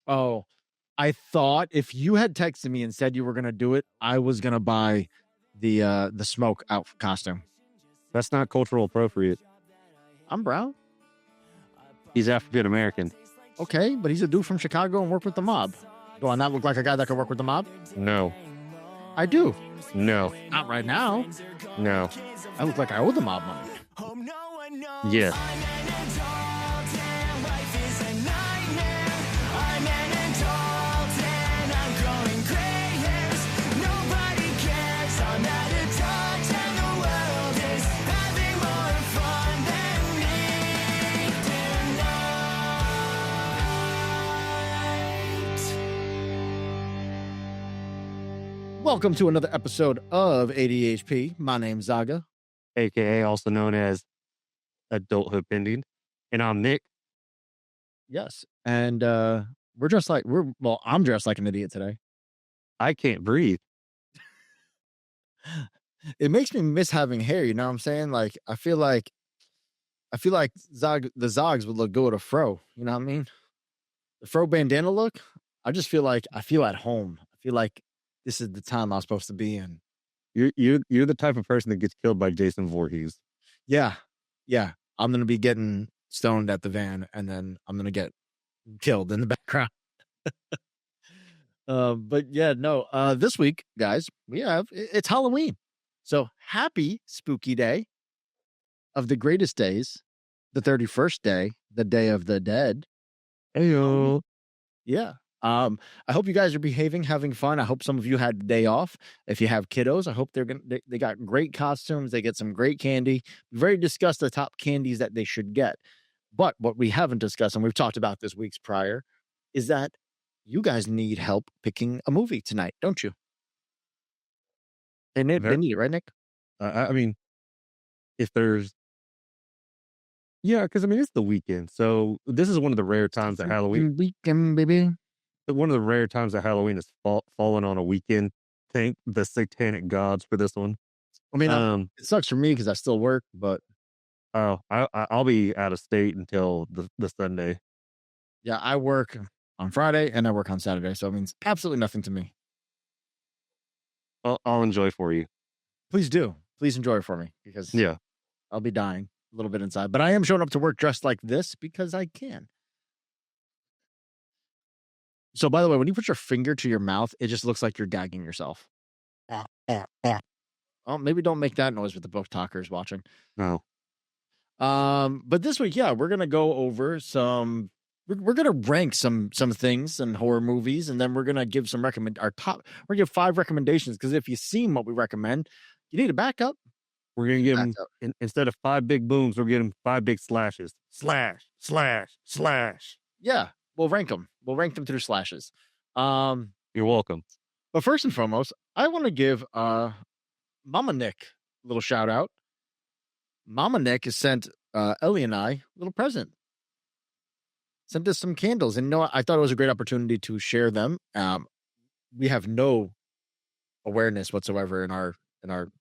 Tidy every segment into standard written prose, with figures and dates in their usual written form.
Oh, I thought if you had texted me and said you were gonna do it, I was gonna buy the smoke out costume. That's not cultural appropriate. I'm brown. He's African American. Okay, but he's a dude from Chicago and worked with the mob. Do I not look like a guy that could work with the mob? No. I do. No. Not right now. No. I look like I owe the mob money. Yes. Welcome to another episode of ADHP. My name's Zaga, AKA also known as Adulthood Pending. And I'm Nick. Yes. And I'm dressed like an idiot today. I can't breathe. It makes me miss having hair, you know what I'm saying? Like I feel like the Zogs would look good with a fro, you know what I mean? The fro bandana look, I just feel like I feel at home. I feel like this is the time I'm supposed to be in. You're the type of person that gets killed by Jason Voorhees. Yeah. I'm gonna be getting stoned at the van, and then I'm gonna get killed in the background. But yeah, no. This week, guys, it's Halloween, so happy spooky day of the greatest days, the 31st day, the Day of the Dead. Heyo. Yeah. I hope you guys are behaving, having fun. I hope some of you had the day off. If you have kiddos, I hope they got great costumes. They get some great candy. We've already discussed the top candies that they should get. But what we haven't discussed, and we've talked about this weeks prior, is that you guys need help picking a movie tonight, don't you? They need it, right, Nick? I mean, if there's... Yeah, because, I mean, it's the weekend. So this is one of the rare times that Halloween... Weekend, baby. One of the rare times that Halloween has fallen on a weekend. Thank the satanic gods for this one. I mean, it sucks for me because I still work, but... I'll be out of state until the Sunday. Yeah, I work on Friday and I work on Saturday, so it means absolutely nothing to me. I'll enjoy for you. Please do. Please enjoy for me, because I'll be dying a little bit inside. But I am showing up to work dressed like this because I can. So, by the way, when you put your finger to your mouth, it just looks like you're gagging yourself. Oh, maybe don't make that noise with the book talkers watching. No. But this week, we're gonna go over some. We're gonna rank some things and horror movies, and then we're gonna give some We're gonna give 5 recommendations, because if you've seen what we recommend, you need a backup. We're gonna give them instead of 5 big booms, we're getting 5 big slashes. Slash, slash, slash. Yeah, we'll rank them. We'll rank them through slashes. You're welcome. But first and foremost, I want to give Mama Nick a little shout out. Mama Nick has sent Ellie and I a little present. Sent us some candles, and I thought it was a great opportunity to share them. We have no awareness whatsoever in our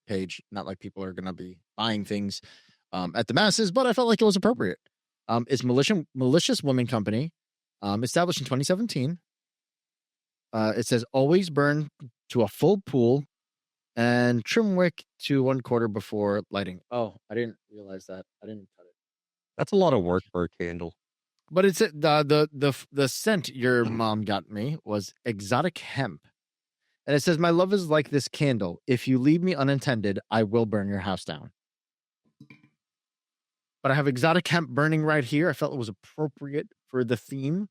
page. Not like people are going to be buying things at the masses, but I felt like it was appropriate. It's Malicious Woman Company, established in 2017. It says always burn to a full pool and trim wick to 1/4 before lighting. Oh, I didn't realize that. I didn't cut it. That's a lot of work for a candle. But it's the scent your mom got me was exotic hemp. And it says, my love is like this candle. If you leave me unattended, I will burn your house down. But I have exotic hemp burning right here. I felt it was appropriate for the theme.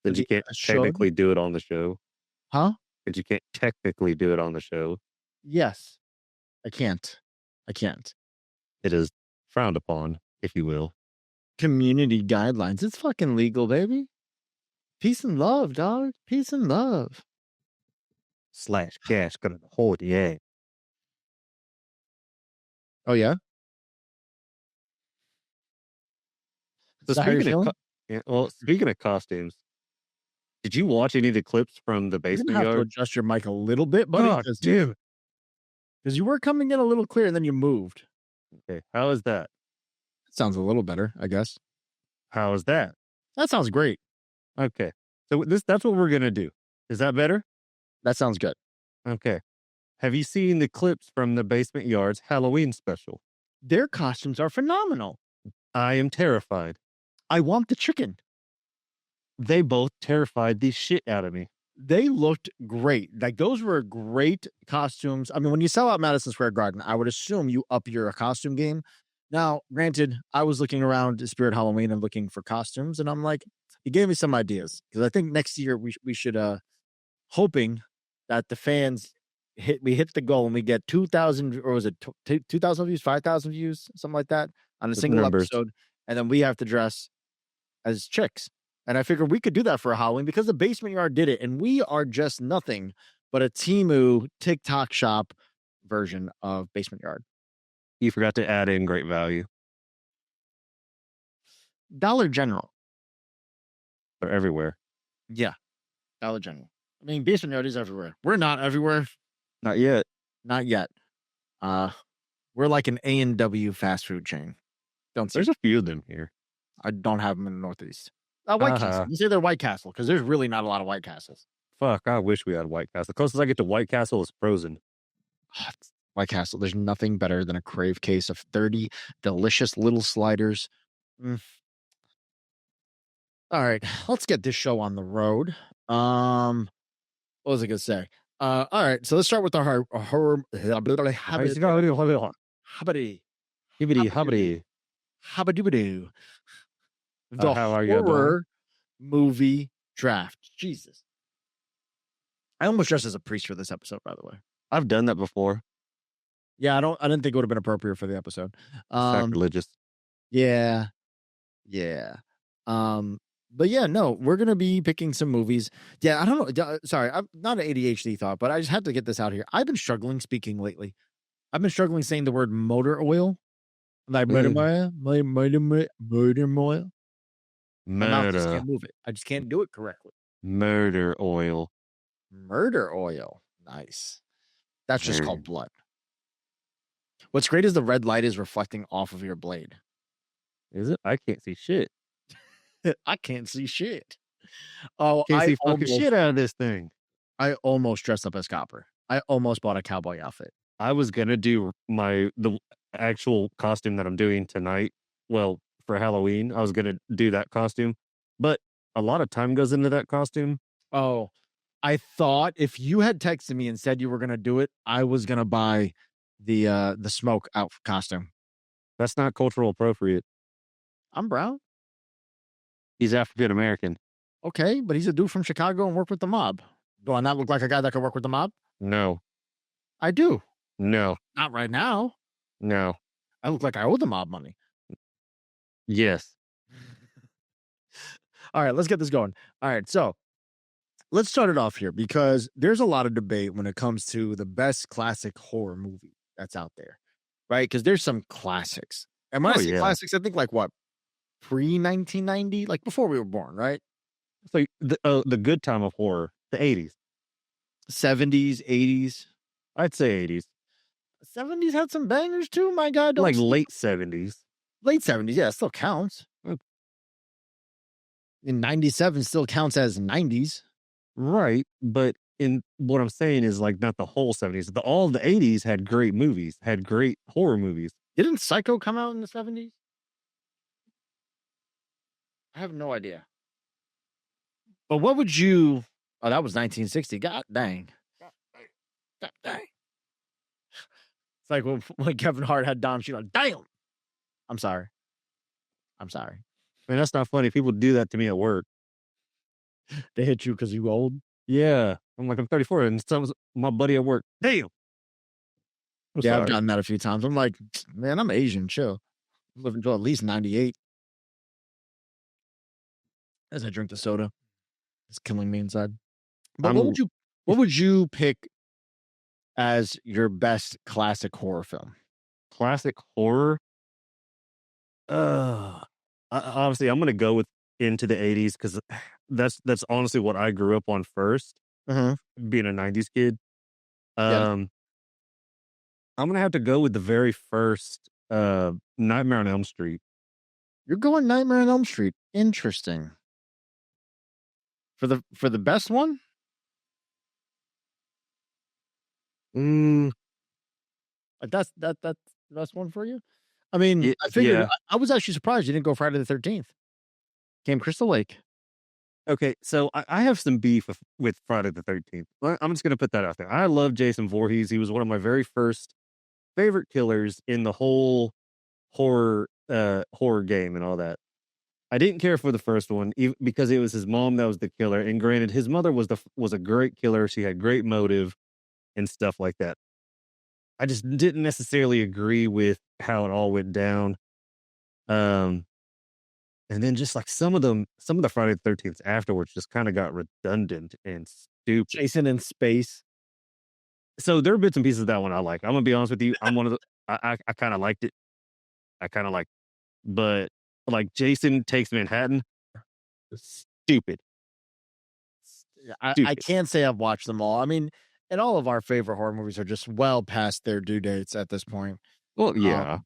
But you can't technically do it on the show. Huh? But you can't technically do it on the show. Yes. I can't. It is frowned upon, if you will. Community guidelines. It's fucking legal, baby. Peace and love, dog. Peace and love. Slash cash gonna hold the egg. Oh, yeah? So speaking of costumes, did you watch any of the clips from the basement yard? You have to adjust your mic a little bit, buddy. Dude. Because you were coming in a little clear and then you moved. Okay, how is that? Sounds a little better, I guess. How is that? That sounds great. Okay. So that's what we're gonna do. Is that better? That sounds good. Okay. Have you seen the clips from the Basement Yards Halloween special? Their costumes are phenomenal. I am terrified. I want the chicken. They both terrified the shit out of me. They looked great. Like, those were great costumes. I mean, when you sell out Madison Square Garden, I would assume you up your costume game. Now, granted, I was looking around Spirit Halloween and looking for costumes, and I'm like, you gave me some ideas, because I think next year we should hoping that the fans hit the goal and we get 2,000, or was it 2,000 views, 5,000 views, something like that, on a single Numbers. episode, and then we have to dress as chicks. And I figured we could do that for a Halloween because the Basement Yard did it, and we are just nothing but a Temu TikTok shop version of Basement Yard. You forgot to add in Great Value. Dollar General. They're everywhere. Yeah. Dollar General. I mean, Basement Yard is everywhere. We're not everywhere. Not yet. Not yet. We're like an A&W fast food chain. Don't see. There's a few of them here. I don't have them in the Northeast. White Castle. You say they're White Castle because there's really not a lot of White Castles. Fuck, I wish we had White Castle. The closest I get to White Castle is Frozen. White Castle. There's nothing better than a Crave case of 30 delicious little sliders. All right, let's get this show on the road. What was I gonna say? All right, so let's start with our horror. Habadoo. The how are you horror movie draft. Jesus. I almost dressed as a priest for this episode, by the way. I've done that before. Yeah, I didn't think it would have been appropriate for the episode. Sacrilegious. Yeah. But yeah, no, we're gonna be picking some movies. Yeah, I don't know. Sorry, I'm not an ADHD thought, but I just had to get this out here. I've been struggling speaking lately. I've been struggling saying the word motor oil. Like motor oil. My mouth just can't move it. I just can't do it correctly. Murder oil. Murder oil. Nice. That's just called blood. What's great is the red light is reflecting off of your blade. Is it? I can't see shit. I can't see shit. Oh, can't see fucking shit out of this thing. I almost dressed up as Copper. I almost bought a cowboy outfit. I was gonna do the actual costume that I'm doing tonight. Well, for Halloween, I was gonna do that costume, but a lot of time goes into that costume. Oh, I thought if you had texted me and said you were gonna do it, I was gonna buy the smoke out costume. That's not cultural appropriate. I'm brown. He's African American. Okay, but he's a dude from Chicago and worked with the mob. Do I not look like a guy that could work with the mob? No. I do. No. Not right now. No. I look like I owe the mob money. Yes. All right, let's get this going. All right, so let's start it off here because there's a lot of debate when it comes to the best classic horror movie that's out there, right? Because there's some classics. And when I say classics, I think like what? Pre-1990? Like before we were born, right? It's like the good time of horror, the 80s. 70s, 80s. I'd say 80s. 70s had some bangers too, my God. Like late 70s. Late 70s, yeah, it still counts. In 97 still counts as 90s. Right, but in what I'm saying is like not the whole 70s. All the 80s had great movies, had great horror movies. Didn't Psycho come out in the 70s? I have no idea. But what would you... Oh, that was 1960. God dang. God dang. It's like when Kevin Hart had Don Cheadle. Damn! I'm sorry. Man, that's not funny. People do that to me at work. They hit you because you old? Yeah. I'm like, I'm 34, and my buddy at work, damn! I've gotten that a few times. I'm like, man, I'm Asian, chill. I'm living until at least 98. As I drink the soda. It's killing me inside. But what would you pick as your best classic horror film? Classic horror? Obviously, I'm going to go with into the 80s because that's honestly what I grew up on first, being a 90s kid. I'm going to have to go with the very first Nightmare on Elm Street. You're going Nightmare on Elm Street. Interesting. For the best one? That's the best one for you? I mean, I figured Yeah. I was actually surprised you didn't go Friday the 13th. Came Crystal Lake. Okay, so I have some beef with Friday the 13th. I'm just gonna put that out there. I love Jason Voorhees. He was one of my very first favorite killers in the whole horror game and all that. I didn't care for the first one because it was his mom that was the killer. And granted, his mother was a great killer. She had great motive and stuff like that. I just didn't necessarily agree with how it all went down. And then just like some of the Friday the 13th afterwards just kind of got redundant and stupid. Jason in space. So there are bits and pieces of that one I like. I'm gonna be honest with you. I'm one of the I kind of liked it. I kind of like, but like Jason Takes Manhattan, stupid. I can't say I've watched them all. I mean, and all of our favorite horror movies are just well past their due dates at this point. Well, yeah.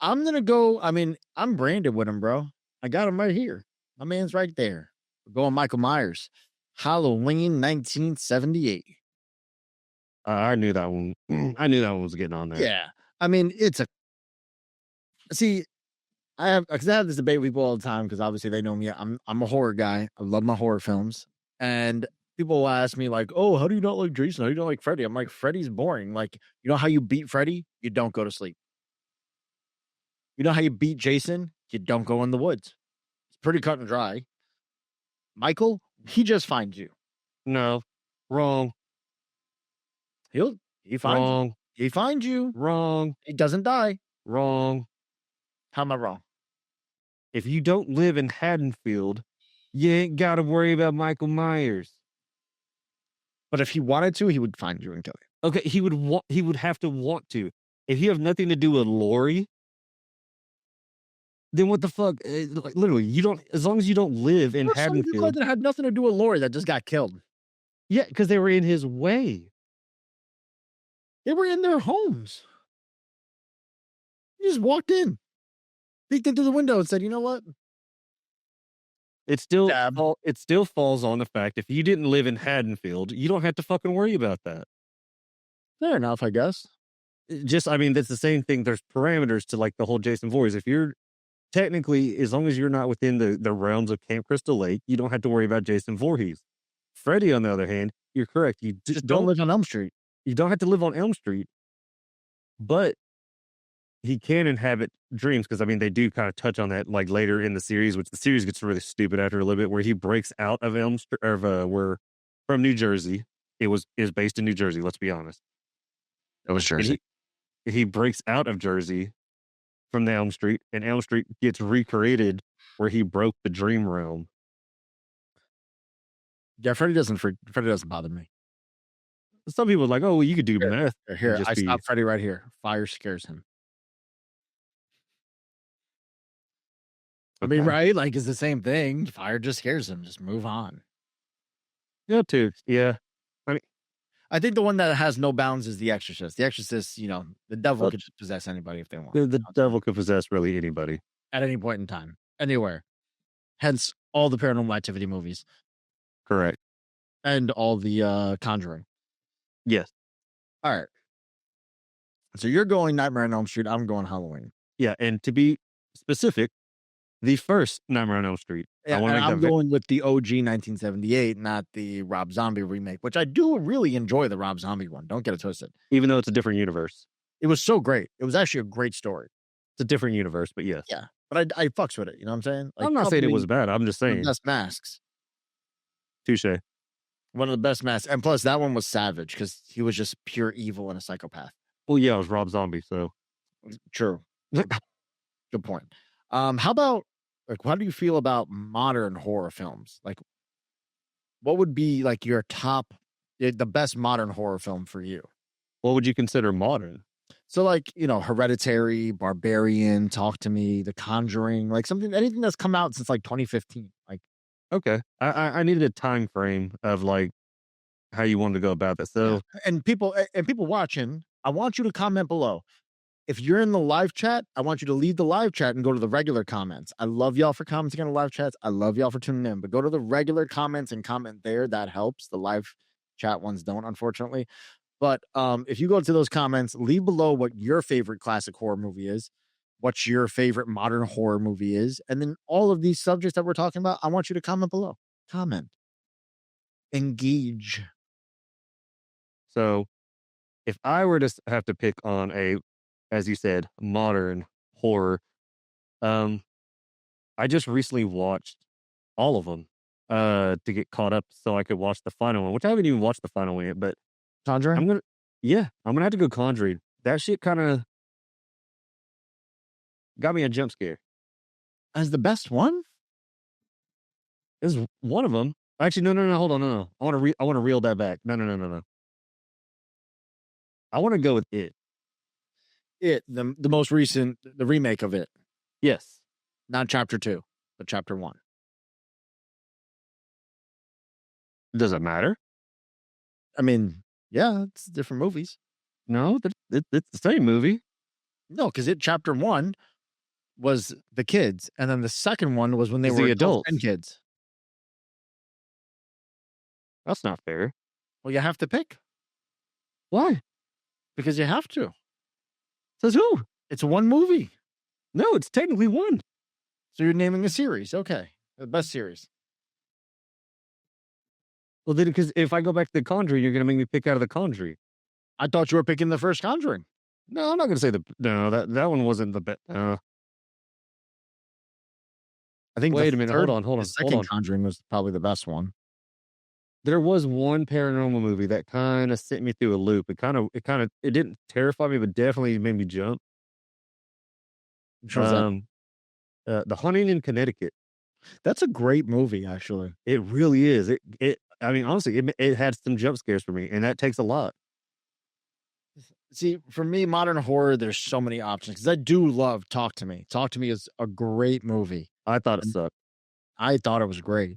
I'm gonna go. I mean, I'm branded with him, bro. I got him right here. My man's right there. We're going Michael Myers. Halloween 1978. I knew that one. I knew that one was getting on there. Yeah. I mean, I have this debate with people all the time because obviously they know me. I'm a horror guy. I love my horror films. And people will ask me, like, oh, how do you not like Jason? How do you not like Freddy? I'm like, Freddy's boring. Like, you know how you beat Freddy? You don't go to sleep. You know how you beat Jason? You don't go in the woods. It's pretty cut and dry. Michael, he just finds you. No, wrong. He finds wrong. you. He finds you. Wrong. He doesn't die. Wrong. How am I wrong? If you don't live in Haddonfield, you ain't got to worry about Michael Myers. But if he wanted to, he would find you and kill you. Okay, he would have to want to. If you have nothing to do with Lori, then what the fuck? Like, literally, you don't. As long as you don't live in Some people Haddonfield, that had nothing to do with Lori that just got killed. yeah, because they were in his way. They were in their homes. He just walked in, peeked into the window, and said, "You know what? It still falls on the fact if you didn't live in Haddonfield, you don't have to fucking worry about that. Fair enough, I guess." I mean, that's the same thing. There's parameters to like the whole Jason Voorhees. If you're technically, as long as you're not within the realms of Camp Crystal Lake, you don't have to worry about Jason Voorhees. Freddy, on the other hand, you're correct. You Just don't live on Elm Street. You don't have to live on Elm Street, but he can inhabit dreams because I mean they do kind of touch on that like later in the series, which the series gets really stupid after a little bit, where he breaks out of Elm Street, where from New Jersey. Is based in New Jersey. Let's be honest. It was Jersey. He breaks out of Jersey from the Elm Street, and Elm Street gets recreated where he broke the dream realm. Yeah, Freddy doesn't bother me. Some people are like, oh, well, you could do meth. Here, I stopped Freddy right here. Fire scares him. Okay. I mean, right? Like, it's the same thing. Fire just scares him. Just move on. Yeah, too. Yeah. I mean, I think the one that has no bounds is The Exorcist. The Exorcist, you know, the devil could possess anybody if they want. The devil could possess really anybody. At any point in time. Anywhere. Hence, all the Paranormal Activity movies. Correct. And all the Conjuring. Yes. All right. So you're going Nightmare on Elm Street. I'm going Halloween. Yeah, and to be specific, the first Nightmare on Elm Street. Yeah, I'm going with the OG 1978, not the Rob Zombie remake, which I do really enjoy the Rob Zombie one. Don't get it twisted. Even though it's a different universe. It was so great. It was actually a great story. It's a different universe, but yes. Yeah, but I fucks with it. You know what I'm saying? Like, I'm not saying it was bad. I'm just saying. Best masks. Touche. One of the best masks. And plus, that one was savage because he was just pure evil and a psychopath. Well, yeah, it was Rob Zombie, so. True. Good point. How about, like, how do you feel about modern horror films? Like, what would be, like, your top, the best modern horror film for you? What would you consider modern? So, like, you know, Hereditary, Barbarian, Talk to Me, The Conjuring, like anything that's come out since like 2015. Like, okay, I needed a time frame of like how you wanted to go about that. So, and people watching, I want you to comment below. if you're in the live chat, I want you to leave the live chat and go to the regular comments. I love y'all for commenting on the live chats. I love y'all for tuning in, but go to the regular comments and comment there. That helps. The live chat ones don't, unfortunately. But if you go to those comments, leave below what your favorite classic horror movie is, what your favorite modern horror movie is, and then all of these subjects that we're talking about, I want you to comment below. Comment. Engage. So if I were to have to pick on a, as you said, modern horror, I just recently watched all of them to get caught up so I could watch the final one, which I haven't even watched the final one yet, but Conjuring? I'm going to have to go Conjuring. That shit kind of got me a jump scare. As the best one? It was one of them. Actually, no, hold on, no. I want to reel that back. No. I want to go with It. It, the most recent, the remake of It. Yes. Not chapter 2, but chapter 1. Does it matter? I mean, yeah, it's different movies. No, it's the same movie. No, because It chapter 1 was the kids, and then the second one was when they It's were the adults adults. and kids. That's not fair. Well, you have to pick Why? because you have to. Says who? It's one movie. No, it's technically one. So you're naming a series. Okay. The best series. Well, then, because if I go back to The Conjuring, you're going to make me pick out of The Conjuring. I thought you were picking the first Conjuring. No, I'm not going to say that one wasn't the best. I think Wait a minute. Hold on. The second Conjuring was probably the best one. There was one paranormal movie that kind of sent me through a loop. It didn't terrify me, but definitely made me jump. Which was that? The Haunting in Connecticut. That's a great movie, actually. It really is. I mean, honestly, it had some jump scares for me, and that takes a lot. See, for me, modern horror, there's so many options because I do love Talk to Me. Talk to Me is a great movie. I thought it sucked. I thought it was great.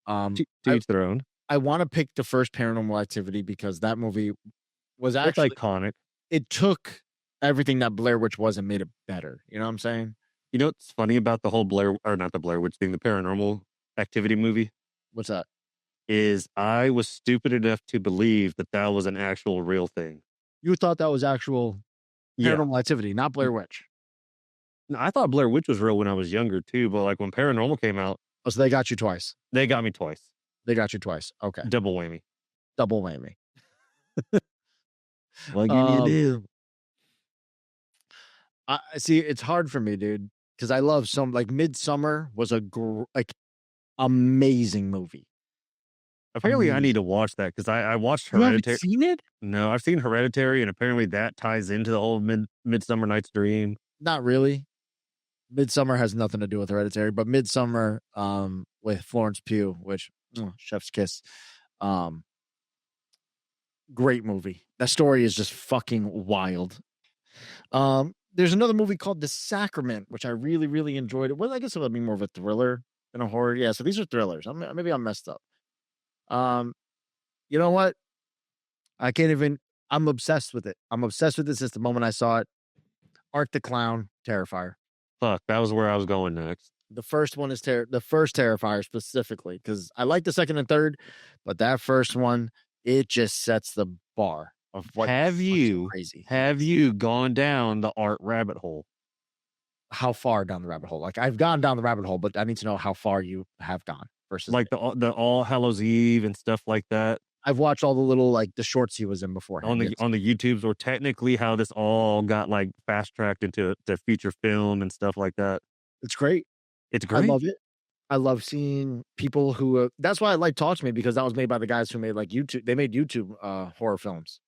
To each their own. I want to pick the first Paranormal Activity because that movie was actually it's iconic. It took everything that Blair Witch was and made it better. You know what I'm saying? You know what's funny about the whole not the Blair Witch thing, the Paranormal Activity movie? What's that? Is I was stupid enough to believe that was an actual real thing. You thought that was actual Paranormal Activity, not Blair Witch. No, I thought Blair Witch was real when I was younger too, but like when Paranormal came out. Oh, so they got you twice. They got me twice. They got you twice. Okay. Double whammy. Double whammy. What can you do? I see. It's hard for me, dude, because I love Midsummer was a amazing movie. Apparently, I need to watch that because I watched Hereditary. You haven't seen it? No, I've seen Hereditary, and apparently that ties into the whole Midsummer Night's Dream. Not really. Midsummer has nothing to do with Hereditary, but Midsummer with Florence Pugh, which chef's kiss, great movie. That story is just fucking wild. There's another movie called The Sacrament, which I really, really enjoyed. Well, I guess it would be more of a thriller than a horror. Yeah, so these are thrillers. Maybe I'm messed up. You know what? I'm obsessed with it. I'm obsessed with it since the moment I saw it. Art the Clown, Terrifier. Fuck, that was where I was going next. The first one is the first Terrifier specifically, because I like the second and third, but that first one, it just sets the bar of what have you gone down the art rabbit hole? How far down the rabbit hole? Like I've gone down the rabbit hole, but I need to know how far you have gone versus like the All Hallows Eve and stuff like that. I've watched all the little the shorts he was in before on the YouTubes, or technically how this all got fast tracked into the feature film and stuff like that. It's great. It's great. I love it. I love seeing people who. That's why I like Talk to Me, because that was made by the guys who made YouTube. They made YouTube horror films.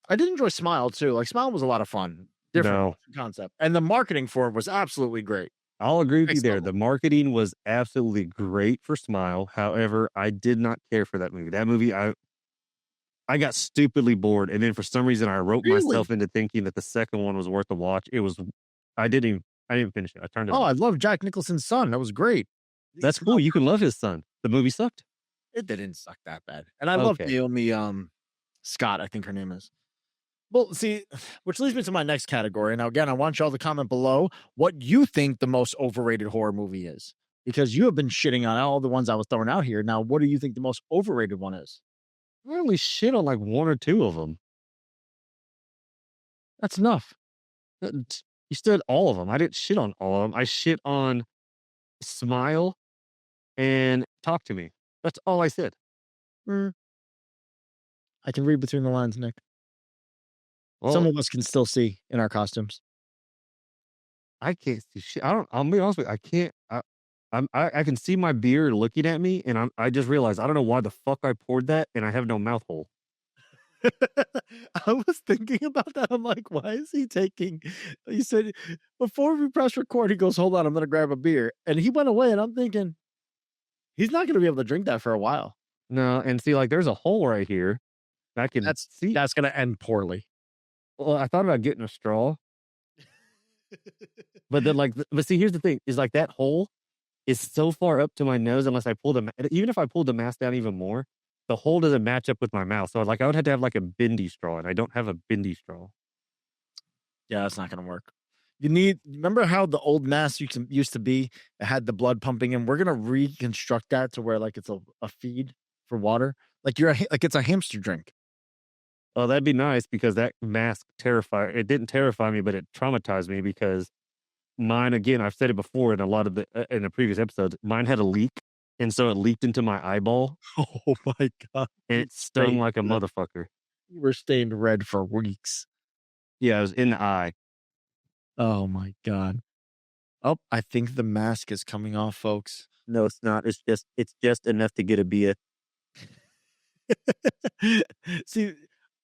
I did enjoy Smile too. Smile was a lot of fun. Different concept, and the marketing for it was absolutely great. I'll agree with you there. The marketing was absolutely great for Smile. However, I did not care for that movie. That movie, I got stupidly bored, and then for some reason, I wrote myself into thinking that the second one was worth a watch. It was. I didn't finish it. I turned it off. I love Jack Nicholson's son. That was great. That's cool. You can love his son. The movie sucked. It didn't suck that bad, and I love Naomi Scott. I think her name is. Well, see, which leads me to my next category. Now, again, I want y'all to comment below what you think the most overrated horror movie is, because you have been shitting on all the ones I was throwing out here. Now, what do you think the most overrated one is? I only shit on like one or two of them. That's enough. You said all of them. I didn't shit on all of them. I shit on Smile and Talk to Me. That's all I said. Mm, I can read between the lines, Nick. Some Well, of us can still see in our costumes. I can't see shit. I don't. I'll be honest with you. I can't. I can see my beard looking at me, and I just realized I don't know why the fuck I poured that, and I have no mouth hole. I was thinking about that. I'm like, why is he taking? He said before we press record, he goes, "Hold on, I'm gonna grab a beer," and he went away. And I'm thinking he's not gonna be able to drink that for a while. No, and see, like, there's a hole right here. I can see. That's gonna end poorly. Well, I thought about getting a straw, but then, like, but see, here's the thing: is like that hole is so far up to my nose. Unless I pull even if I pulled the mask down even more, the hole doesn't match up with my mouth. So, like, I would have to have like a bendy straw, and I don't have a bendy straw. Yeah, that's not gonna work. Remember how the old mask used to be? It had the blood pumping in. We're gonna reconstruct that to where like it's a feed for water, like like it's a hamster drink. Oh, that'd be nice because that mask it didn't terrify me, but it traumatized me because mine, again, I've said it before in a lot of in the previous episodes, mine had a leak. And so it leaked into my eyeball Oh my god! and it stung like a motherfucker. You were stained red for weeks. Yeah, it was in the eye. Oh my god! Oh, I think the mask is coming off, folks. No, it's not. It's just enough to get a beer. See,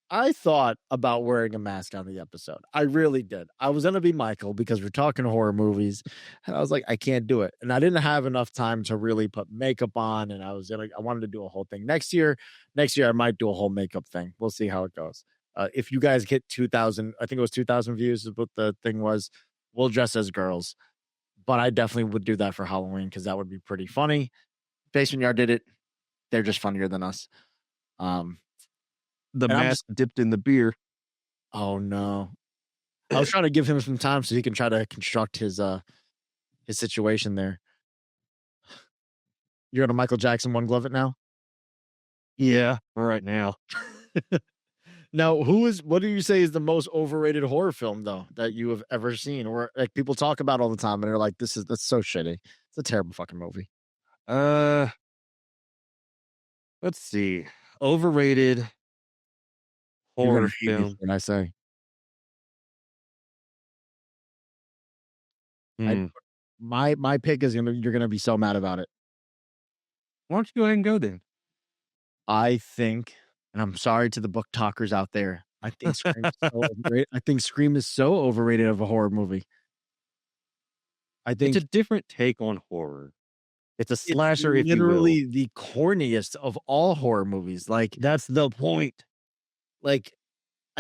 I thought about wearing a mask on the episode. I really did. I was gonna be Michael because we're talking horror movies, and I was like, I can't do it. And I didn't have enough time to really put makeup on, and I wanted to do a whole thing next year. Next year, I might do a whole makeup thing. We'll see how it goes. If you guys hit 2,000, I think it was 2,000 views is what the thing was. We'll dress as girls, but I definitely would do that for Halloween because that would be pretty funny. Basement Yard did it. They're just funnier than us. The mask dipped in the beer. Oh no. I was trying to give him some time so he can try to construct his situation there. You're gonna Michael Jackson one glove it now? Yeah, right now. Now, what do you say is the most overrated horror film though that you have ever seen, or like people talk about all the time and they're like, that's so shitty. It's a terrible fucking movie. Let's see. Overrated You're horror gonna hate me film. when I say. Hmm. My pick is you're gonna be so mad about it. Why don't you go ahead and go then? I think, and I'm sorry to the book talkers out there. I think Scream is so overrated. I think Scream is so overrated of a horror movie. I think It's a different take on horror. It's a it's slasher, if you will. literally the corniest of all horror movies. Like That's the point. I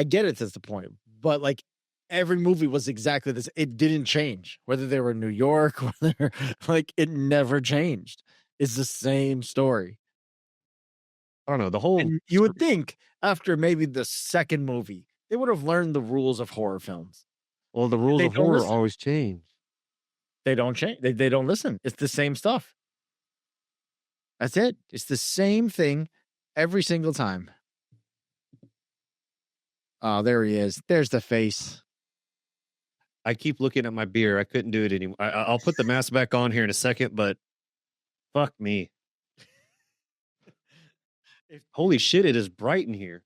get it. That's the point, but like every movie was exactly this. It didn't change whether they were in New York, whether like it never changed. It's the same story. I don't know. The whole And you would think after maybe the second movie, they would have learned the rules of horror films. well, the rules They of don't horror listen. always change. They don't change. They don't listen. It's the same stuff. That's it. It's the same thing every single time. Oh, there he is. There's the face. I keep looking at my beer. I couldn't do it anymore. I'll put the mask back on here in a second, but fuck me. Holy shit, it is bright in here.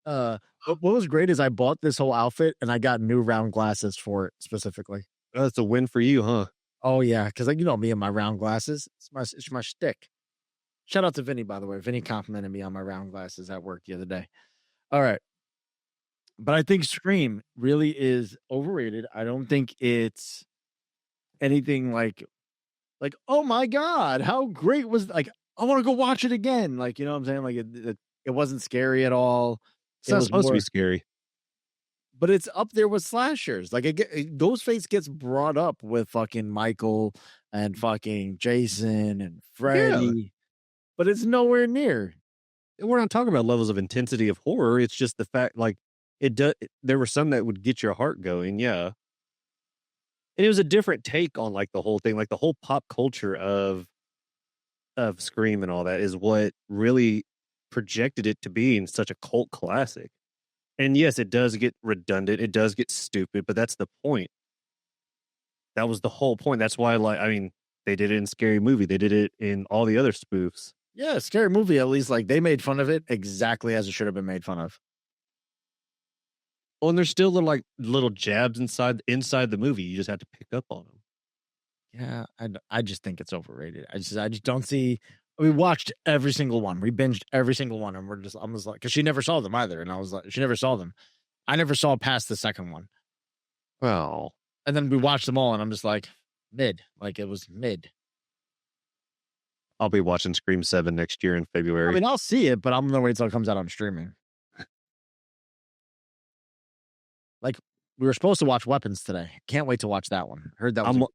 What was great is I bought this whole outfit and I got new round glasses for it specifically. That's a win for you, huh? Oh yeah, because like me and my round glasses. It's my shtick. Shout out to Vinny, by the way. Vinny complimented me on my round glasses at work the other day. All right. But I think Scream really is overrated. I don't think it's anything like, oh my God, how great was like I want to go watch it again. Like, you know what I'm saying? Like it wasn't scary at all. It's not supposed to be scary. But it's up there with slashers. Like Ghostface gets brought up with fucking Michael and fucking Jason and Freddy, but it's nowhere near. we're not talking about levels of intensity of horror. It's just the fact, like, there were some that would get your heart going. Yeah. And it was a different take on like the whole thing, like the whole pop culture of Scream and all that is what really projected it to being such a cult classic. And yes, it does get redundant, it does get stupid, but that's the point. That was the whole point. That's why, like, I mean, they did it in Scary Movie, they did it in all the other spoofs. Yeah, Scary Movie, at least, like, they made fun of it exactly as it should have been made fun of. Oh, and there's still little jabs inside the movie. You just have to pick up on them. Yeah, I just think it's overrated. I just don't see. We watched every single one. We binged every single one, and I'm just like, because she never saw them either, and I was like, she never saw them. I never saw past the second one. Well, and then we watched them all, and I'm just like, mid. Like, it was mid. I'll be watching Scream 7 next year in February. I mean, I'll see it, but I'm gonna wait until it comes out on streaming. Like, we were supposed to watch Weapons today. Can't wait to watch that one. Heard that was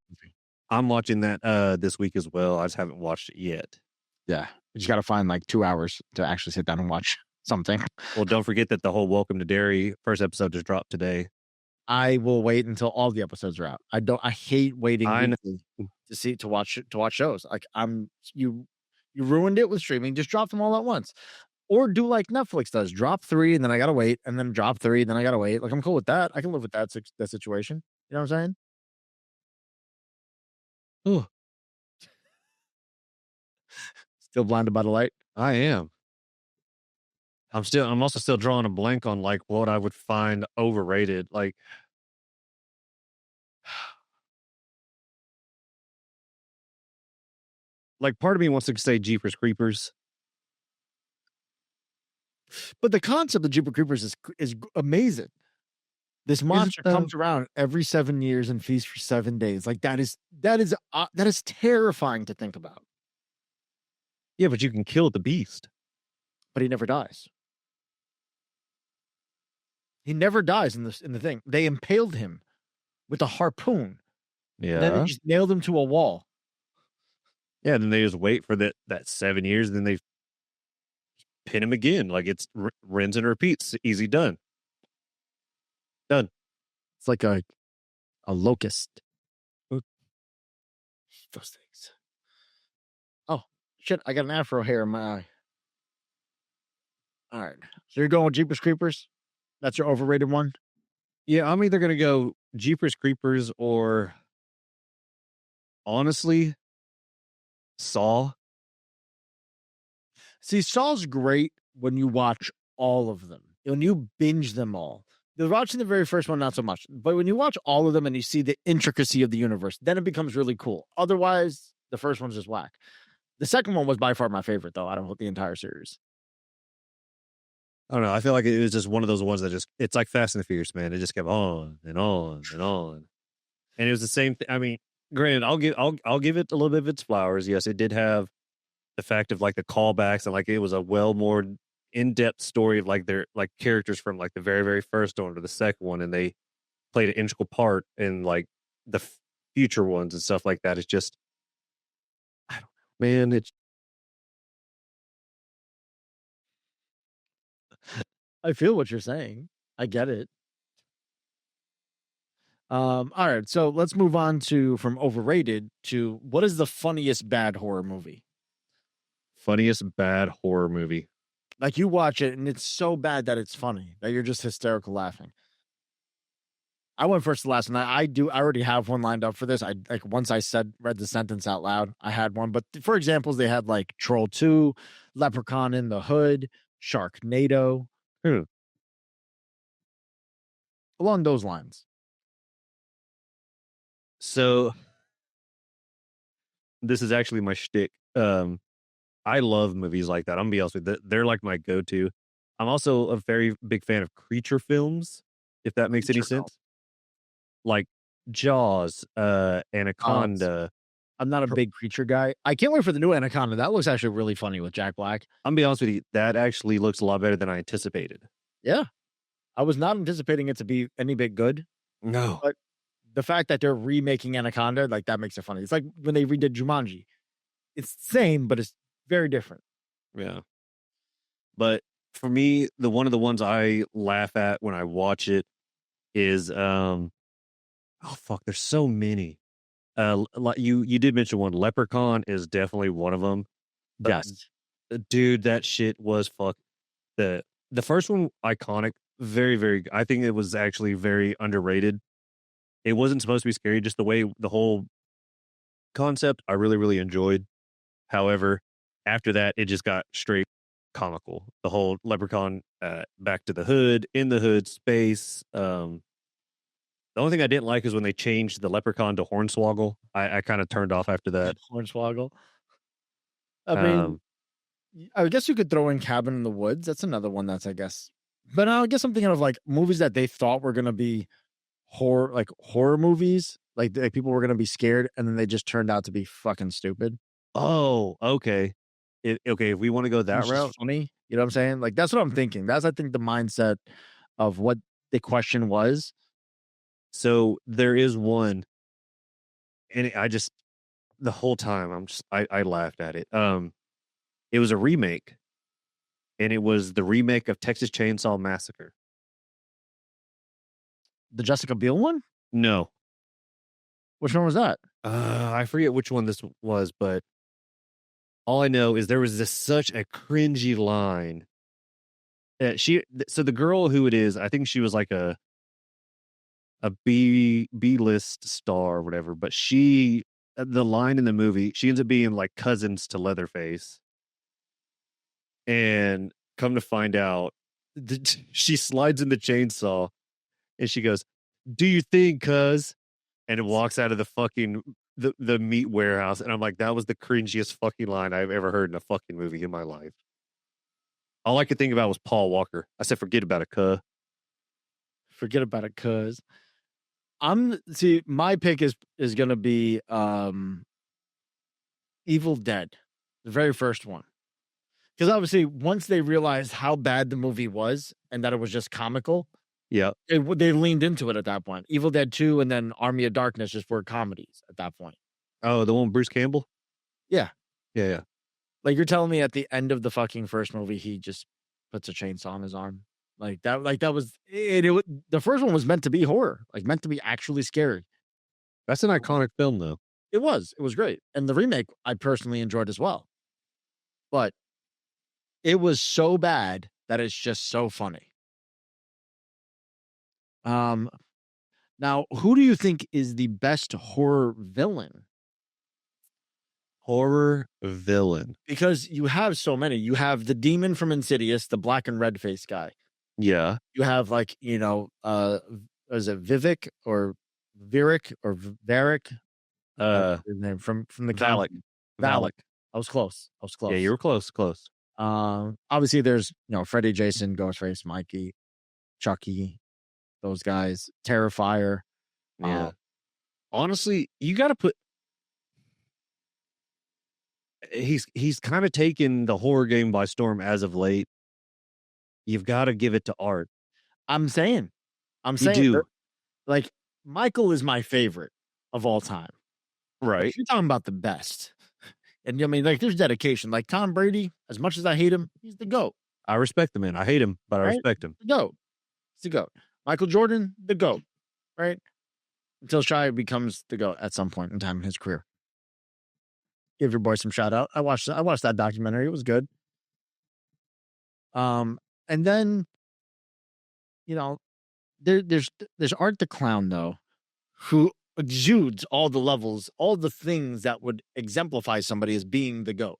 I'm watching that this week as well. I just haven't watched it yet. Yeah. You just got to find like 2 hours to actually sit down and watch something. Well, don't forget that the whole Welcome to Derry first episode just dropped today. I will wait until all the episodes are out. I hate waiting to watch shows. Like, you ruined it with streaming. Just drop them all at once. Or do like Netflix does. Drop 3 and then I got to wait, and then drop 3 and then I got to wait. Like, I'm cool with that. I can live with that situation. You know what I'm saying? Oh, still blinded by the light? I am. I'm also still drawing a blank on like what I would find overrated. Like, part of me wants to say Jeepers Creepers. But the concept of Jeepers Creepers is amazing. This monster comes around every 7 years and feasts for 7 days. Like, that is terrifying to think about. Yeah, but you can kill the beast. But he never dies. He never dies in the thing. They impaled him with a harpoon. Yeah. And then they just nailed him to a wall. Yeah, then they just wait for that 7 years, and then they pin him again. Like, it's rinse and repeats. Easy done. Done. It's like a locust. Those things. Oh, shit. I got an afro hair in my eye. All right. So you're going with Jeepers Creepers? That's your overrated one? Yeah, I'm either going to go Jeepers Creepers or, honestly, Saw. See, Saw's great when you watch all of them. When you binge them all. You're watching the very first one, not so much. But when you watch all of them and you see the intricacy of the universe, then it becomes really cool. Otherwise, the first one's just whack. The second one was by far my favorite, though, out of the entire series. I don't know. I feel like it was just one of those ones that it's like Fast and the Furious, man. It just kept on and on and on. And it was the same thing. I mean, granted, I'll give it a little bit of its flowers. Yes, it did have the fact of like the callbacks, and like it was a more in-depth story of like their like characters from like the very, very first one to the second one, and they played an integral part in like the future ones and stuff like that. It's just, I don't know, man. It's I feel what you're saying. I get it. All right, so let's move on from overrated to what is the funniest bad horror movie? Funniest bad horror movie. Like, you watch it and it's so bad that it's funny, that you're just hysterical laughing. I went first to last, and I already have one lined up for this. I like, once I read the sentence out loud, I had one. But for examples, they had like Troll 2, Leprechaun in the Hood, Sharknado. Along those lines. So this is actually my shtick. I love movies like that. I'm gonna be honest with you. They're like my go-to. I'm also a very big fan of creature films, if that makes any sense. Like Jaws, Anaconda. I'm not a big creature guy. I can't wait for the new Anaconda. That looks actually really funny with Jack Black. I'm gonna be honest with you. That actually looks a lot better than I anticipated. Yeah. I was not anticipating it to be any bit good. No. But the fact that they're remaking Anaconda, like, that makes it funny. It's like when they redid Jumanji. It's the same, but it's very different. Yeah. But for me, one of the ones I laugh at when I watch it is oh fuck, there's so many. Like you did mention one. Leprechaun is definitely one of them. Yes. Dude, that shit was fuck. The first one iconic, very very. I think it was actually very underrated. It wasn't supposed to be scary, just the way the whole concept I really really enjoyed. However, after that, it just got straight comical. The whole Leprechaun, back to the hood, in the hood space. The only thing I didn't like is when they changed the Leprechaun to Hornswoggle. I kind of turned off after that. Hornswoggle. I mean, Um, I guess you could throw in Cabin in the Woods. That's another one that's, I guess. But I guess I'm thinking of like movies that they thought were gonna be horror movies. Like people were gonna be scared, and then they just turned out to be fucking stupid. oh, okay. Okay, if we want to go that It's route, just funny. You know what I'm saying? Like that's what I'm thinking. That's I think the mindset of what the question was. so there is one, and I just the whole time I laughed at it. It was a remake, and it was the remake of Texas Chainsaw Massacre. The Jessica Biel one? No, Which one was that? I forget which one this was, but all I know is there was this such a cringy line. So the girl who it is, I think she was like a B list star or whatever, but the line in the movie, she ends up being like cousins to Leatherface, and come to find out, she slides in the chainsaw, and she goes, "Do you think, cuz?" And it walks out of the fucking the meat warehouse, and I'm like, that was the cringiest fucking line I've ever heard in a fucking movie in my life. All I could think about was Paul Walker. I said, "Forget about it, cuh." Forget about it, cuz. My pick is gonna be Evil Dead, the very first one. Because obviously, once they realized how bad the movie was and that it was just comical, Yeah. they leaned into it at that point. Evil Dead 2 and then Army of Darkness just were comedies at that point. Oh, the one with Bruce Campbell? Yeah. Yeah, yeah. Like you're telling me at the end of the fucking first movie, he just puts a chainsaw on his arm. That was it. The first one was meant to be horror, like meant to be actually scary. That's an iconic film, though. It was great. And the remake I personally enjoyed as well. But it was so bad that it's just so funny. Now, who do you think is the best horror villain? Horror villain. Because you have so many. You have the demon from Insidious, the black and red face guy. Yeah. You have like, is it Vivek or Virik or Varric? His name from the Valak. Valak. I was close. Yeah, you were close. Obviously there's, Freddy, Jason, Ghostface, Mikey, Chucky, those guys, Terrifier. Yeah. Honestly, you got to put. He's kind of taken the horror game by storm as of late. You've got to give it to Art. I'm saying, You do. like Michael is my favorite of all time. Right. If you're talking about the best, and I mean, like, there's dedication. Like Tom Brady, as much as I hate him, he's the GOAT. I respect the man. I hate him, but I respect him. The GOAT. He's the GOAT. Michael Jordan, the GOAT. Right? Until Shia becomes the GOAT at some point in time in his career. Give your boy some shout out. I watched that documentary. It was good. And then, there's Art the Clown though, who exudes all the levels, all the things that would exemplify somebody as being the GOAT.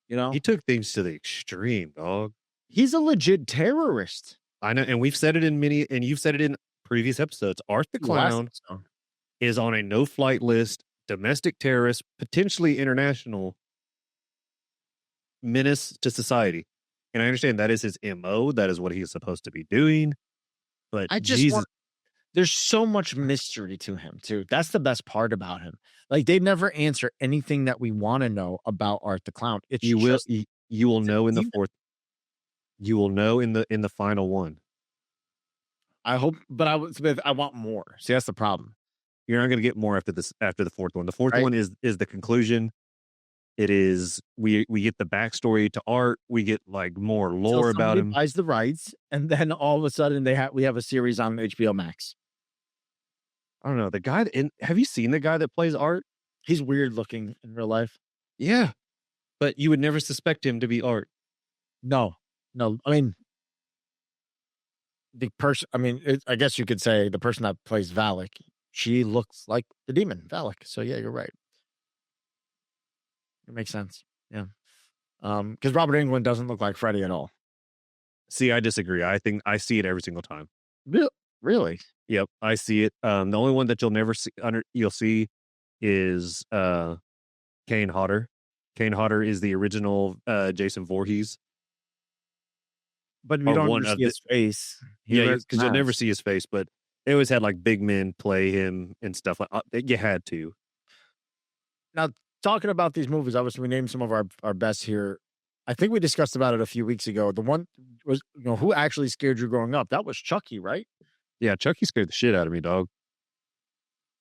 He took things to the extreme, dog. He's a legit terrorist. I know, and we've said it and you've said it in previous episodes. Art the Clown is on a no-flight list, domestic terrorist, potentially international menace to society. And I understand that is his MO. That is what he is supposed to be doing. But there's so much mystery to him too. That's the best part about him. Like they never answer anything that we want to know about Art the Clown. You will know in the fourth. You will know in the final one. I hope, but I want more. See, that's the problem. You're not going to get more after the fourth one. The fourth one is the conclusion. It is we get the backstory to Art. We get like more Till lore about somebody him. buys the rights, and then all of a sudden we have a series on HBO Max. I don't know the guy. Have you seen the guy that plays Art? He's weird looking in real life. Yeah, but you would never suspect him to be Art. No. I mean, the person. I mean, I guess you could say the person that plays Valak. She looks like the demon Valak. So yeah, you're right. It makes sense. Yeah. Because Robert Englund doesn't look like Freddy at all. See, I disagree. I think I see it every single time. Really? Yep, I see it. The only one that you'll see is Kane Hodder. Kane Hodder is the original Jason Voorhees. But we don't see his face. Yeah, because you'll never see his face, but they always had like big men play him and stuff like that. You had to. Now, talking about these movies, obviously we named some of our best here. I think we discussed about it a few weeks ago. The one was, who actually scared you growing up? That was Chucky, right? Yeah, Chucky scared the shit out of me, dog.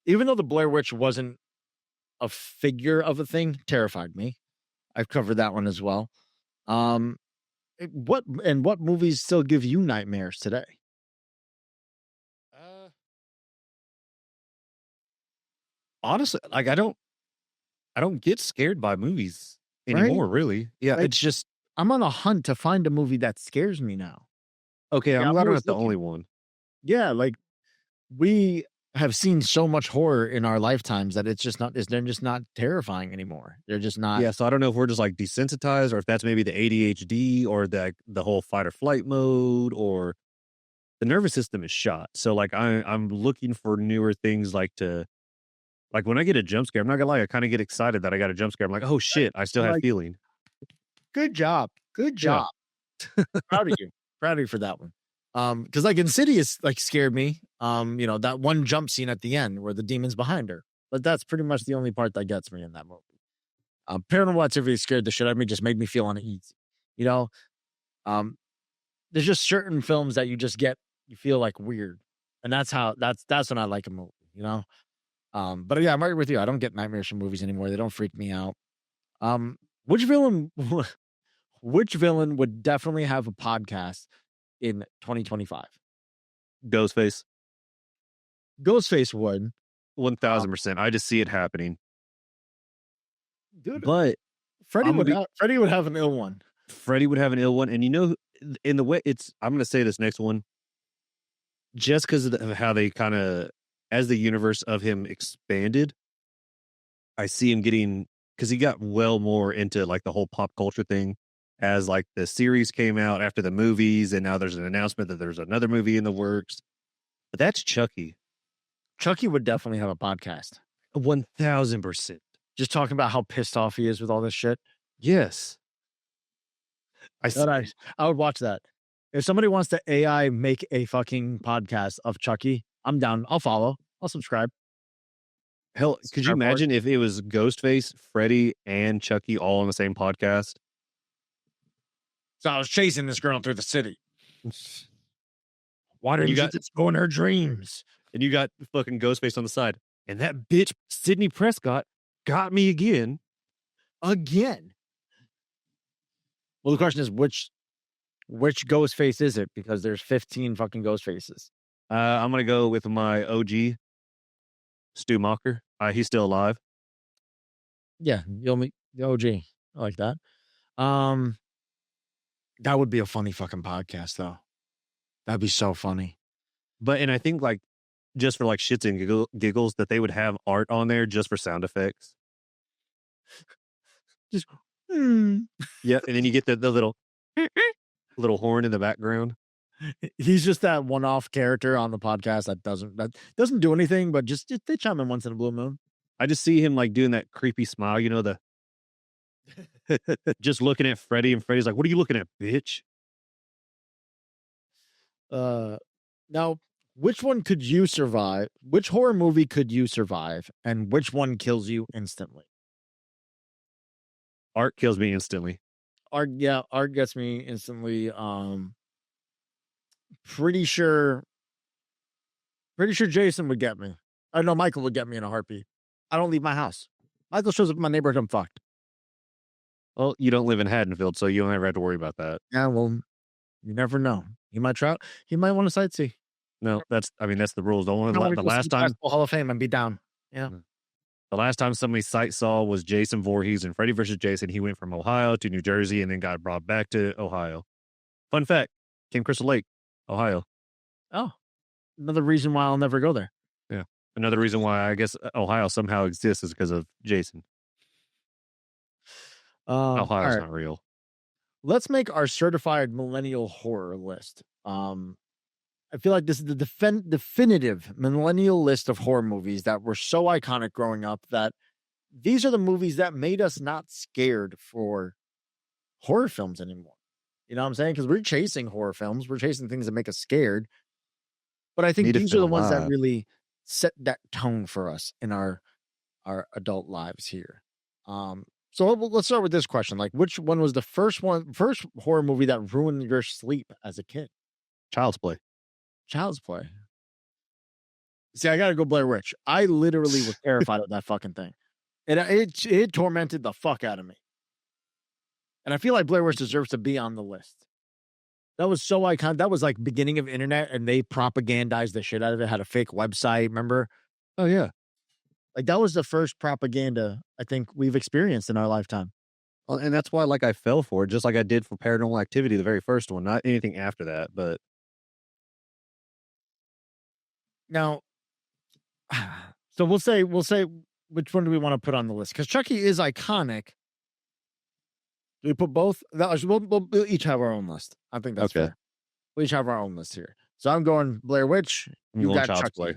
Even though the Blair Witch wasn't a figure of a thing, terrified me. I've covered that one as well. What movies still give you nightmares today? Honestly, like I don't get scared by movies anymore, right? really. Yeah, like, it's just I'm on a hunt to find a movie that scares me now. Okay, I'm glad I'm not the only one. Yeah, like we have seen so much horror in our lifetimes that they're just not terrifying anymore. They're just not. Yeah, so I don't know if we're just like desensitized or if that's maybe the ADHD or the whole fight or flight mode or the nervous system is shot. So like I'm looking for newer things like when I get a jump scare, I'm not gonna lie, I kind of get excited that I got a jump scare. I'm like, oh shit, I still have feeling. Good job. Yeah. Proud of you for that one. Because like Insidious like scared me. That one jump scene at the end where the demon's behind her. But that's pretty much the only part that gets me in that movie. Paranormal Activity scared the shit out of me, just made me feel uneasy. There's just certain films that you feel like weird. And that's when I like a movie, But yeah, I'm right with you. I don't get nightmares from movies anymore. They don't freak me out. Which villain would definitely have a podcast in 2025? Ghostface would 1000%. I just see it happening, dude. But Freddy would have an ill one. Freddy would have an ill one, and in the way I'm going to say this next one, just because of how they kind of, as the universe of him expanded, I see him getting, because he got well more into like the whole pop culture thing as like the series came out after the movies, and now there's an announcement that there's another movie in the works. But that's Chucky. Chucky would definitely have a podcast. 1000%. Just talking about how pissed off he is with all this shit. Yes. I would watch that. If somebody wants to AI make a fucking podcast of Chucky, I'm down. I'll follow. I'll subscribe. Hell, could you imagine if it was Ghostface, Freddy, and Chucky all on the same podcast? So I was chasing this girl through the city. Why didn't you just go in her dreams? And you got fucking Ghostface on the side. And that bitch, Sidney Prescott, got me again. Again. Well, the question is, which Ghostface is it? Because there's 15 fucking Ghostfaces. I'm going to go with my OG, Stu Macher. He's still alive. Yeah, the OG. I like that. That would be a funny fucking podcast, though. That'd be so funny. And I think like just for like shits and giggles that they would have Art on there just for sound effects. Just yeah, and then you get the little horn in the background. He's just that one-off character on the podcast that doesn't do anything, but just they chime in once in a blue moon. I just see him like doing that creepy smile, the just looking at Freddy, and Freddy's like, "What are you looking at, bitch?" Now, which one could you survive? Which horror movie could you survive, and which one kills you instantly? Art kills me instantly. Art gets me instantly. Pretty sure Jason would get me. I know Michael would get me in a heartbeat. I don't leave my house. Michael shows up in my neighborhood, I'm fucked. Well, you don't live in Haddonfield, so you don't ever have to worry about that. Yeah, well, you never know. He might try. He might want to sightsee. No, that's the rules. The only I want to the go see last the time Basketball Hall of Fame and be down. Yeah. the last time somebody sight saw was Jason Voorhees and Freddy vs. Jason. He went from Ohio to New Jersey and then got brought back to Ohio. Fun fact: came Crystal Lake, Ohio. Oh, another reason why I'll never go there. Yeah, another reason why I guess Ohio somehow exists is because of Jason. Ohio's right. not real. Let's make our certified millennial horror list. I feel like this is the definitive millennial list of horror movies that were so iconic growing up that these are the movies that made us not scared for horror films anymore. You know what I'm saying? Because we're chasing horror films. We're chasing things that make us scared. But I think these are the ones that really set that tone for us in our adult lives here. So let's start with this question. Like, which one was the first horror movie that ruined your sleep as a kid? Child's Play. Child's Play. See, I gotta go Blair Witch. I literally was terrified of that fucking thing. And it tormented the fuck out of me. And I feel like Blair Witch deserves to be on the list. That was so iconic. That was like beginning of internet, and they propagandized the shit out of it. Had a fake website, remember? Oh yeah. Like that was the first propaganda I think we've experienced in our lifetime. Well, and that's why like I fell for it, just like I did for Paranormal Activity, the very first one, not anything after that, but now so we'll say which one do we want to put on the list? Because Chucky is iconic. Do we put both? We'll each have our own list. I think that's okay. Fair. We each have our own list here. So I'm going Blair Witch. You got Chucky. Play.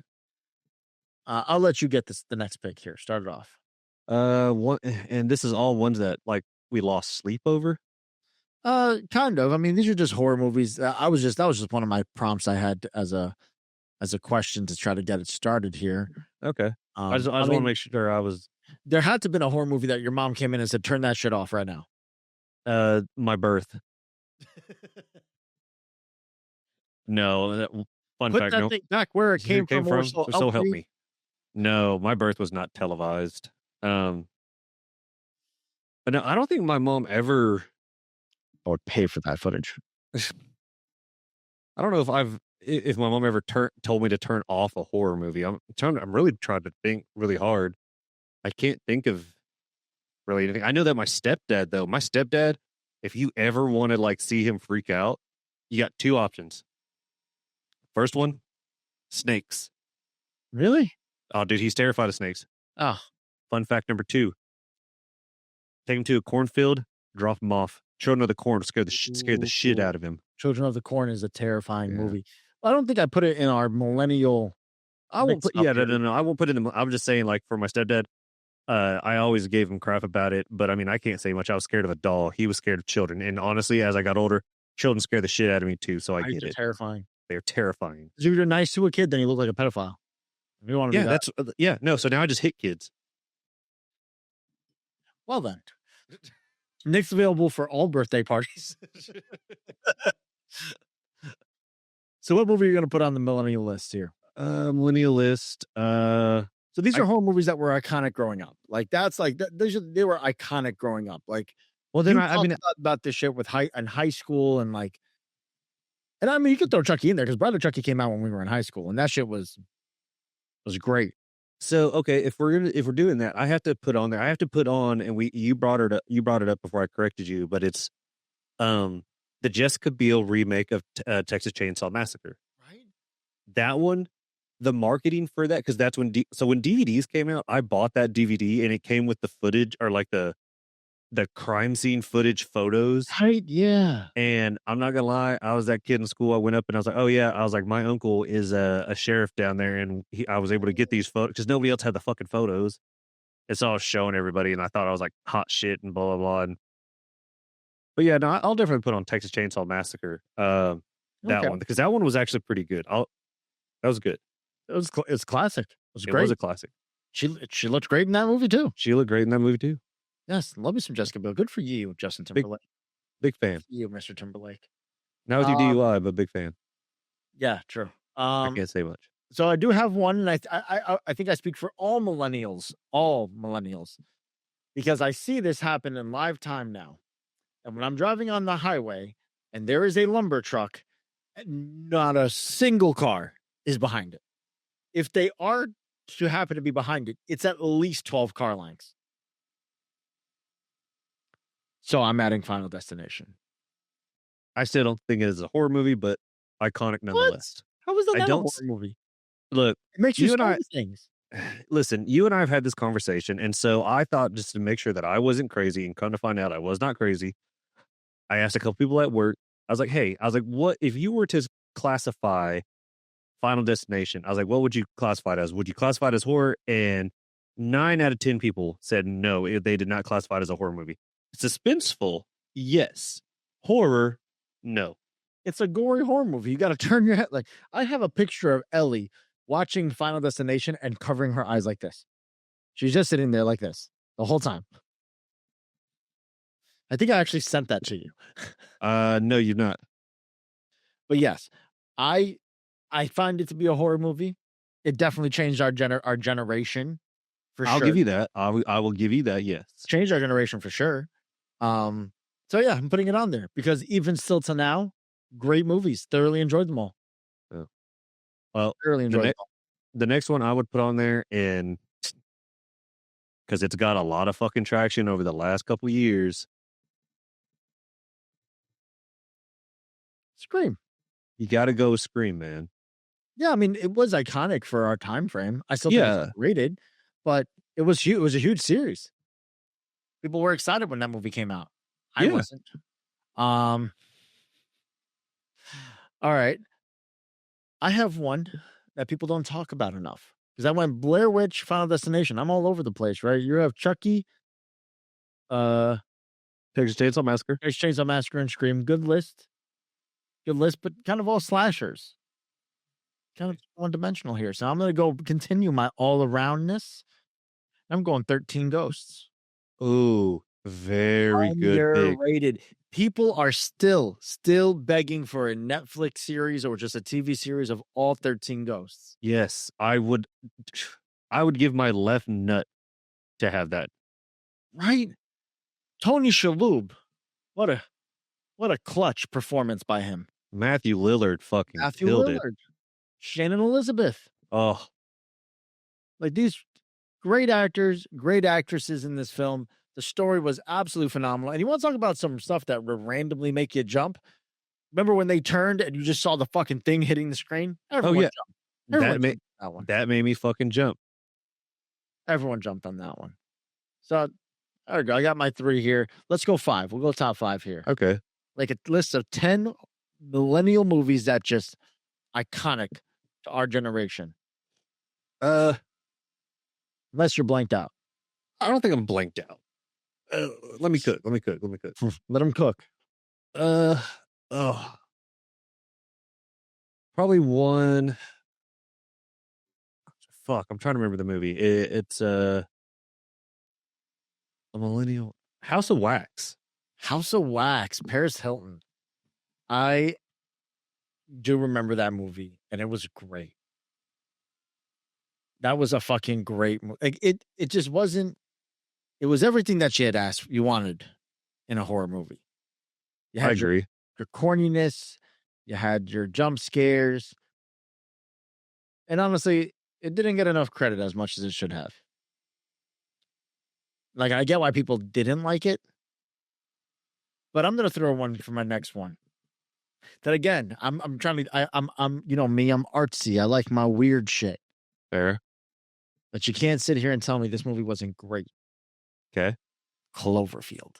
I'll let you get the next pick here. Start it off. One, and this is all ones that like we lost sleep over. Kind of. I mean, these are just horror movies. That was just one of my prompts I had as a question to try to get it started here. Okay. I just want to make sure I was. There had to have been a horror movie that your mom came in and said, "Turn that shit off right now." My birth. No, fun Put fact. that No, thing back where it came from. So help me. No, my birth was not televised. But no, I don't think my mom ever. I would pay for that footage. I don't know if my mom ever told me to turn off a horror movie. I'm really trying to think really hard. I can't think of really anything. I know that my stepdad, if you ever want to like see him freak out, you got two options. First one, snakes. Really? Oh, dude, he's terrified of snakes. Oh. Fun fact number 2. Take him to a cornfield, drop him off. Children of the Corn scared the shit out of him. Children of the Corn is a terrifying movie. I don't think I put it in our millennial. I won't put. Yeah, no. I won't put it in. I'm just saying, like for my stepdad, I always gave him crap about it. But I mean, I can't say much. I was scared of a doll. He was scared of children. And honestly, as I got older, children scare the shit out of me too. So I get it. Terrifying. They're terrifying. If you're nice to a kid, then you look like a pedophile. If you want to do that. No. So now I just hit kids. Well then, Nick's available for all birthday parties. So what movie are you going to put on the millennial list here? Millennial list. So these are horror movies that were iconic growing up. Like that's like they were iconic growing up. Like, well, then I mean about this shit with high school and like, and I mean you could throw Chucky in there because Brother Chucky came out when we were in high school and that shit was great. So okay, if we're doing that, I have to put on there. I have to put on, and you brought it up before I corrected you, but it's the Jessica Biel remake of Texas Chainsaw Massacre. Right. That one, the marketing for that, because that's when when DVDs came out, I bought that DVD and it came with the footage or like the crime scene footage photos. Right. Yeah. And I'm not gonna lie, I was that kid in school. I went up and I was like, oh yeah, I was like, my uncle is a sheriff down there, and I was able to get these photos because nobody else had the fucking photos. And so I was showing everybody, and I thought I was like hot shit and blah blah blah. But yeah, no, I'll definitely put on Texas Chainsaw Massacre. That one, because that one was actually pretty good. That was good. It's classic. It was great. It was a classic. She looked great in that movie too. She looked great in that movie too. Yes, love me some Jessica Biel. Good for you, Justin Timberlake. Big fan. You, Mr. Timberlake. Now with your DUI, but big fan. Yeah, true. I can't say much. So I do have one, and I think I speak for all millennials. All millennials. because I see this happen in live time now. And when I'm driving on the highway and there is a lumber truck, not a single car is behind it. If they are to happen to be behind it, it's at least 12 car lengths. So I'm adding Final Destination. I still don't think it is a horror movie, but iconic nonetheless. How is that I not a don't horror movie? look. It makes you You and I study things. listen. You and I have had this conversation, and so I thought just to make sure that I wasn't crazy, and come to find out I was not crazy. I asked a couple people at work. I was like, "Hey, what if you were to classify Final Destination? I was like, what would you classify it as? Would you classify it as horror?" And 9 out of 10 people said no, they did not classify it as a horror movie. Suspenseful, yes. Horror, no. It's a gory horror movie. You got to turn your head. Like, I have a picture of Ellie watching Final Destination and covering her eyes like this. She's just sitting there like this the whole time. I think I actually sent that to you. No, you're not. But yes, I find it to be a horror movie. It definitely changed our generation for I'll sure. give you that. I will give you that. Yes, Changed our generation for sure. So yeah, I'm putting it on there because even still to now, great movies. Thoroughly enjoyed them all. Oh. Well, Thoroughly enjoyed them all. the next one I would put on there, and because it's got a lot of fucking traction over the last couple years. Scream. You got to go with Scream, man. Yeah, I mean, it was iconic for our time frame. I still think it's rated, but it was huge. It was a huge series. People were excited when that movie came out. I wasn't. All right. I have one that people don't talk about enough because I went Blair Witch, Final Destination. I'm all over the place, right? You have Chucky, Texas Chainsaw Massacre, and Scream. Good list, but kind of all slashers. Kind of one-dimensional here. So I'm going to go continue my all-aroundness. I'm going 13 Ghosts. Ooh, very good pick. Underrated. People are still begging for a Netflix series or just a TV series of all 13 Ghosts. Yes, I would give my left nut to have that. Right? Tony Shalhoub. What a clutch performance by him. Matthew Lillard fucking killed it. Shannon Elizabeth. Oh, like these great actors, great actresses in this film. The story was absolutely phenomenal. And you want to talk about some stuff that would randomly make you jump? Remember when they turned and you just saw the fucking thing hitting the screen? Everyone jumped. That made me fucking jump. Everyone jumped on that one. So there we go. I got my 3 here. Let's go 5. We'll go top 5 here. Okay. Like a list of 10 millennial movies that just iconic to our generation. Unless you're blanked out. I don't think I'm blanked out. Let me cook. Let him cook. Probably one. Fuck, I'm trying to remember the movie. It's a Millennial. House of Wax. Paris Hilton. I do remember that movie, and it was great. That was a fucking great movie. Like it just wasn't. It was everything that you wanted in a horror movie. I agree. Your corniness, you had your jump scares, and honestly, it didn't get enough credit as much as it should have. Like I get why people didn't like it, but I'm gonna throw one for my next one. That again, I'm trying to. I'm you know me. I'm artsy. I like my weird shit. Fair. But you can't sit here and tell me this movie wasn't great. Okay. Cloverfield.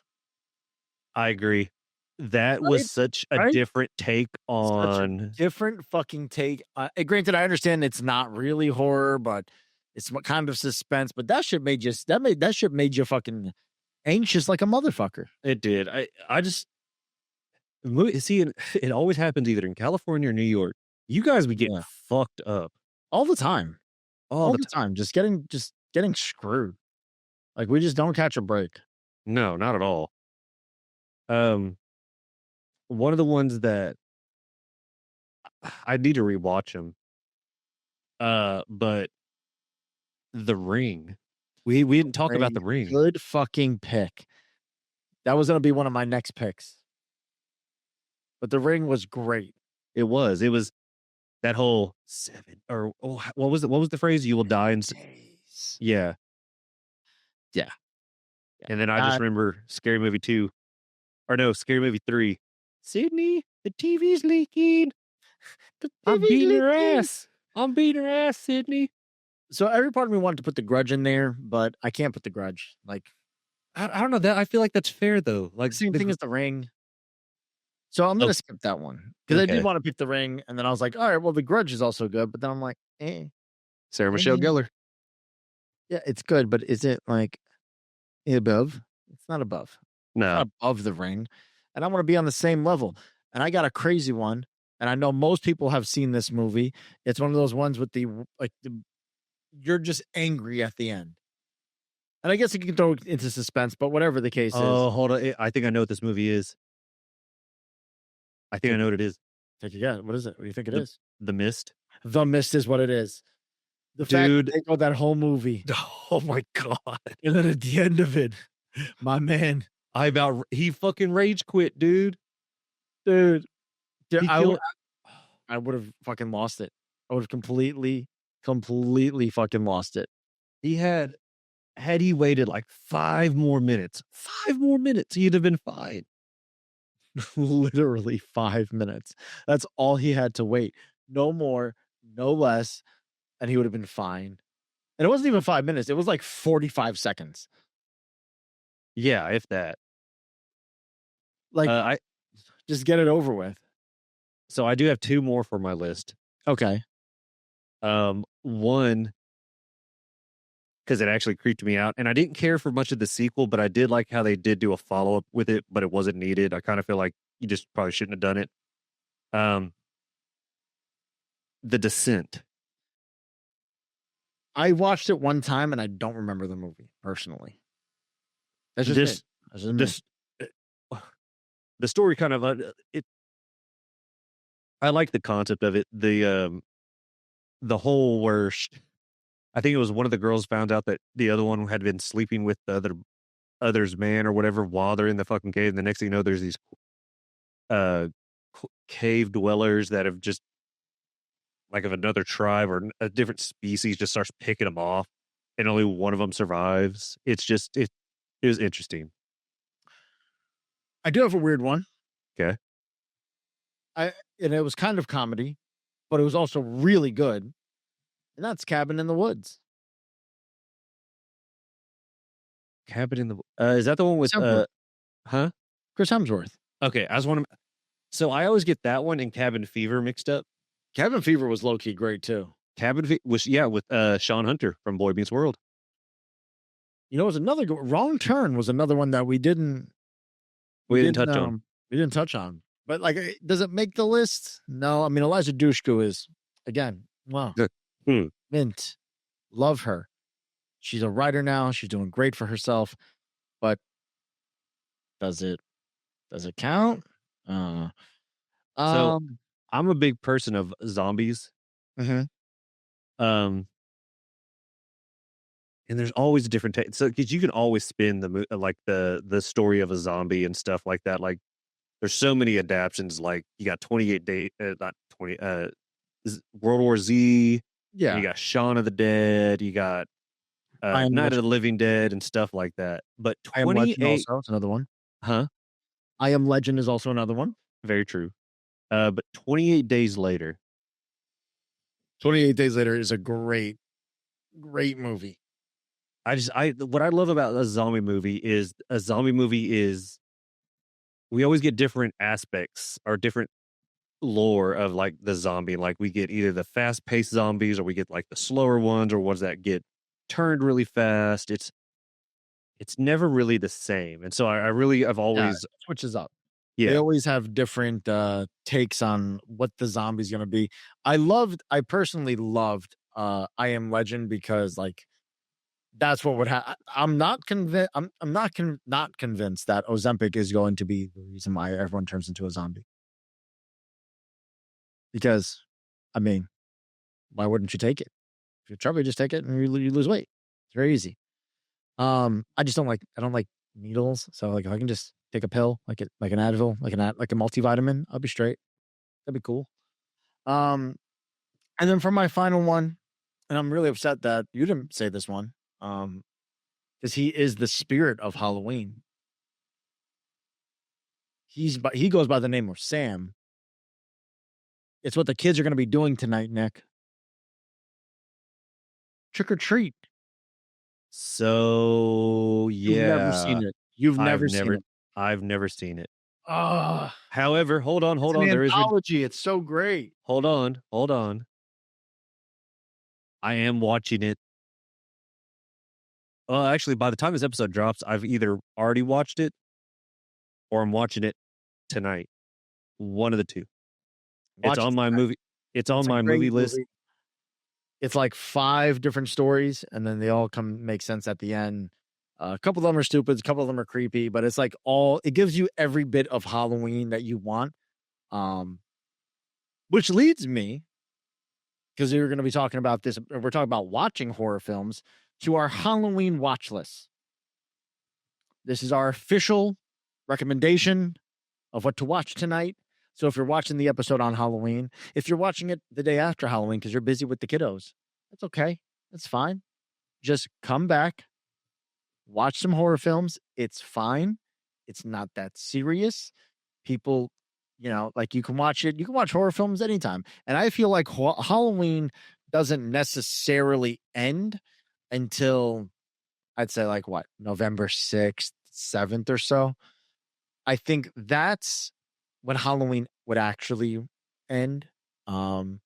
I agree. That was such a different take on. Different fucking take. Granted, I understand it's not really horror, but it's what kind of suspense. But that shit made you. That shit made you fucking anxious like a motherfucker. It did. I just see it always happens either in California or New York. You guys would get fucked up all the time. All the time. Just getting screwed. Like we just don't catch a break. No, not at all. One of the ones that I need to rewatch them. But The Ring. We didn't talk about The Ring. Good fucking pick. That was going to be one of my next picks. But The Ring was great. It was that whole 7 or what was it? What was the phrase? You will die in days. Yeah. Yeah. And then I just remember Scary Movie 2. Or no, Scary Movie 3. Sydney, the TV's leaking. I'm beating her ass. I'm beating her ass, Sydney. So every part of me wanted to put The Grudge in there, but I can't put The Grudge. Like, I don't know that. I feel like that's fair though. Like same thing as The Ring. So I'm gonna skip that one because I did want to pick The Ring, and then I was like, all right, well, The Grudge is also good, but then I'm like, Sarah Michelle Gellar. Yeah, it's good, but is it like above? It's not above. No, it's not above The Ring, and I want to be on the same level. And I got a crazy one, and I know most people have seen this movie. It's one of those ones with you're just angry at the end. And I guess you can throw it into suspense, but whatever the case is. Oh, hold on. I think I know what this movie is. I think I know what it is. Take a guess. What is it? What do you think it is? The Mist. The Mist is what it is. The fact that they go that whole movie. Oh my God. And then at the end of it, my man. He fucking rage quit, dude. Dude. I would have fucking lost it. I would have completely fucking lost it. Had he waited like 5 more minutes, he'd have been fine. Literally 5 minutes. That's all he had to wait. No more, no less, and he would have been fine. And it wasn't even 5 minutes. It was like 45 seconds. Yeah, if that. Like, I just get it over with. So I do have 2 more for my list. Okay. One, because it actually creeped me out, and I didn't care for much of the sequel, but I did like how they did do a follow-up with it, but it wasn't needed. I kind of feel like you just probably shouldn't have done it. The Descent. I watched it one time, and I don't remember the movie, personally. That's just the story kind of, I like the concept of it. The whole where I think it was one of the girls found out that the other one had been sleeping with the other's man or whatever while they're in the fucking cave. And the next thing you know, there's these cave dwellers that have just like of another tribe or a different species just starts picking them off, and only one of them survives. It's just it was interesting. I do have a weird one. Okay. And it was kind of comedy, but it was also really good. And that's Cabin in the Woods. Cabin in the is that the one with Chris Hemsworth. Okay, so I always get that one and Cabin Fever mixed up. Cabin Fever was low key great too. Cabin Fever was with Sean Hunter from Boy Meets World. You know, it was another Wrong Turn was another one that we didn't touch on. We didn't touch on. But like, does it make the list? No. I mean, Eliza Dushku is, again, wow. Mint. Love her. She's a writer now. She's doing great for herself. But does it count? So I'm a big person of zombies. Mm-hmm. And there's always a different take. So because you can always spin the story of a zombie and stuff like that. Like there's so many adaptions. Like you got 28 Day, not 20, World War Z. Yeah. You got Shaun of the Dead. You got Night of the Living Dead and stuff like that. But 28 also is another one. Huh? I Am Legend is also another one. Very true. But 28 Days Later. 28 Days Later is a great movie. What I love about a zombie movie is we always get different aspects or different lore of like the zombie. Like we get either the fast paced zombies or we get like the slower ones or ones that get turned really fast. It's never really the same. And so I've always switches up. Yeah. They always have different takes on what the zombie's going to be. I personally loved I Am Legend because like that's what would happen. I'm not convinced. I'm not convinced that Ozempic is going to be the reason why everyone turns into a zombie. Because, I mean, why wouldn't you take it? If you're trouble, you just take it and you lose weight. It's very easy. I just I don't like needles. So like if I can just take a pill, like an Advil, like a multivitamin, I'll be straight. That'd be cool. Um, and then for my final one, and I'm really upset that you didn't say this one. Because he is the spirit of Halloween. He goes by the name of Sam. It's what the kids are going to be doing tonight, Nick. Trick or treat. So You've never seen yeah, it. You've never seen it. I've never seen it. Ah, However, hold on. it's an There is anthology. It's so great. hold on. I am watching it. Actually, by the time this episode drops, I've either already watched it or I'm watching it tonight. One of the two. Watch It's it on my tonight. movie. It's on It's a my great movie list. movie. It's like 5 different stories, and then they all make sense at the end. A couple of them are stupid, a couple of them are creepy, but it's like it gives you every bit of Halloween that you want. Which leads me, because we're going to be talking about this, we're talking about watching horror films, to our Halloween watch list. This is our official recommendation of what to watch tonight. So if you're watching the episode on Halloween, if you're watching it the day after Halloween because you're busy with the kiddos, that's okay. That's fine. Just come back, watch some horror films. It's fine. It's not that serious. People, like you can watch it. You can watch horror films anytime. And I feel like Halloween doesn't necessarily end until I'd say like what, November 6th, 7th or so. I think that's when Halloween would actually end. And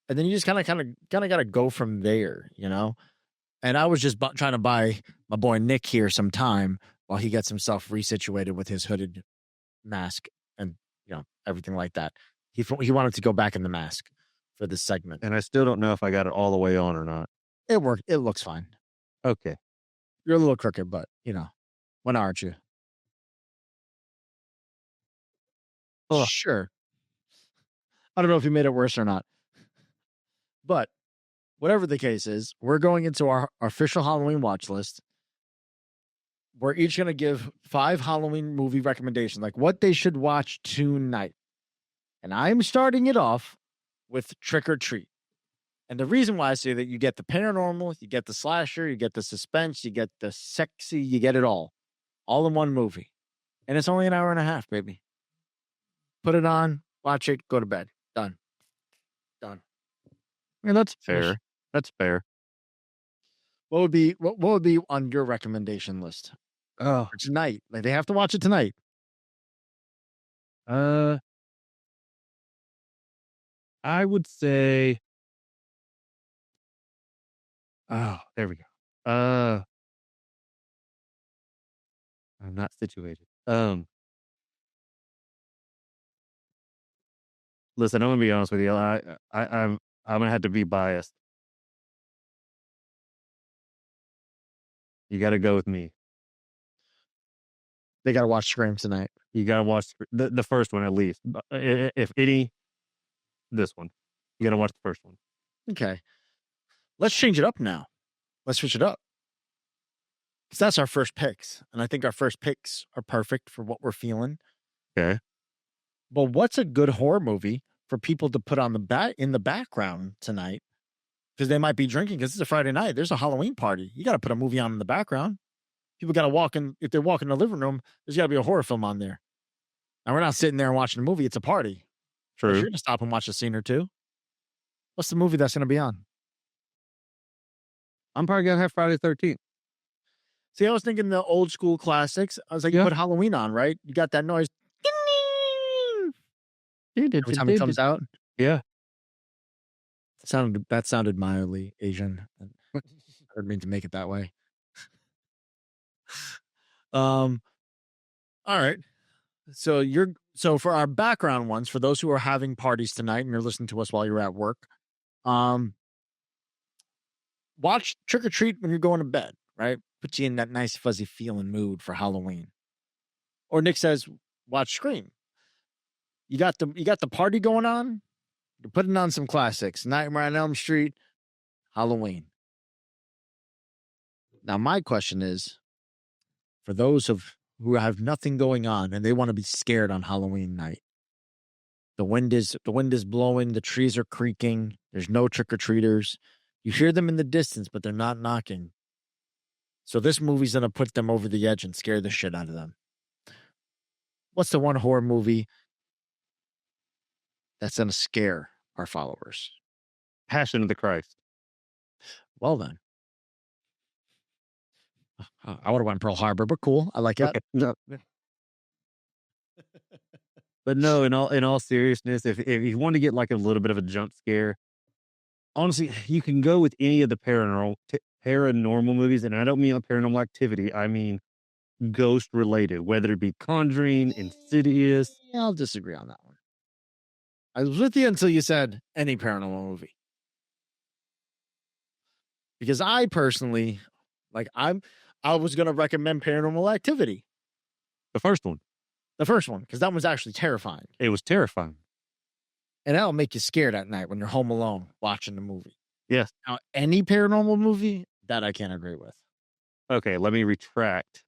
then you just kind of got to go from there, And I was just trying to buy my boy Nick here some time while he gets himself resituated with his hooded mask and everything like that. He wanted to go back in the mask for this segment, And I still don't know if I got it all the way on or not. it worked. It looks fine. Okay. You're a little crooked, but when aren't you? Ugh. Sure. I don't know if you made it worse or not, but whatever the case is, we're going into our official Halloween watch list. We're each going to give 5 Halloween movie recommendations, like what they should watch tonight. And I'm starting it off with Trick or Treat. And the reason why I say that, you get the paranormal, you get the slasher, you get the suspense, you get the sexy, you get it all in one movie. And it's only an hour and a half, baby. Put it on, watch it, go to bed. Done. And that's Fair. That's fair. What would be on your recommendation list Oh, for tonight? Like, they have to watch it tonight. I would say. Oh, there we go. I'm not situated. Listen, I'm gonna be honest with you. I'm gonna have to be biased. You got to go with me. They got to watch Scream tonight. You got to watch the first one at least. If any, this one. You got to watch the first one. Okay. Let's change it up now. Let's switch it up. Because that's our first picks. And I think our first picks are perfect for what we're feeling. Okay. But what's a good horror movie for people to put on in the background tonight? Because they might be drinking, because it's a Friday night. There's a Halloween party. You got to put a movie on in the background. People got to walk in. If they're walking in the living room, there's got to be a horror film on there. And we're not sitting there and watching a movie. It's a party. True. You're going to stop and watch a scene or two. What's the movie that's going to be on? I'm probably going to have Friday the 13th. See, I was thinking the old school classics. I was like, you put Halloween on, right? You got that noise. Every time it comes out. Yeah. That sounded mildly Asian. I didn't mean to make it that way. All right. So for our background ones, for those who are having parties tonight and you're listening to us while you're at work, watch Trick or Treat when you're going to bed, right? Put you in that nice fuzzy feeling mood for Halloween. Or Nick says, watch Scream. You got the party going on. You're putting on some classics. Nightmare on Elm Street, Halloween. Now, my question is, for those who have nothing going on and they want to be scared on Halloween night, the wind is blowing, the trees are creaking, there's no trick-or-treaters. You hear them in the distance, but they're not knocking. So this movie's going to put them over the edge and scare the shit out of them. What's the one horror movie that's going to scare our followers? Passion of the Christ. Well, then. I would have went Pearl Harbor, but cool. I like that. Okay. No. But no, in all seriousness, if you want to get like a little bit of a jump scare, honestly, you can go with any of the paranormal movies, and I don't mean Paranormal Activity. I mean ghost related, whether it be Conjuring, Insidious. Yeah, I'll disagree on that one. I was with you until you said any paranormal movie, because I personally, I was going to recommend Paranormal Activity, The first one, because that was actually terrifying. it was terrifying. And that'll make you scared at night when you're home alone watching the movie. Yes. Now, any paranormal movie, that I can't agree with. Okay, let me retract.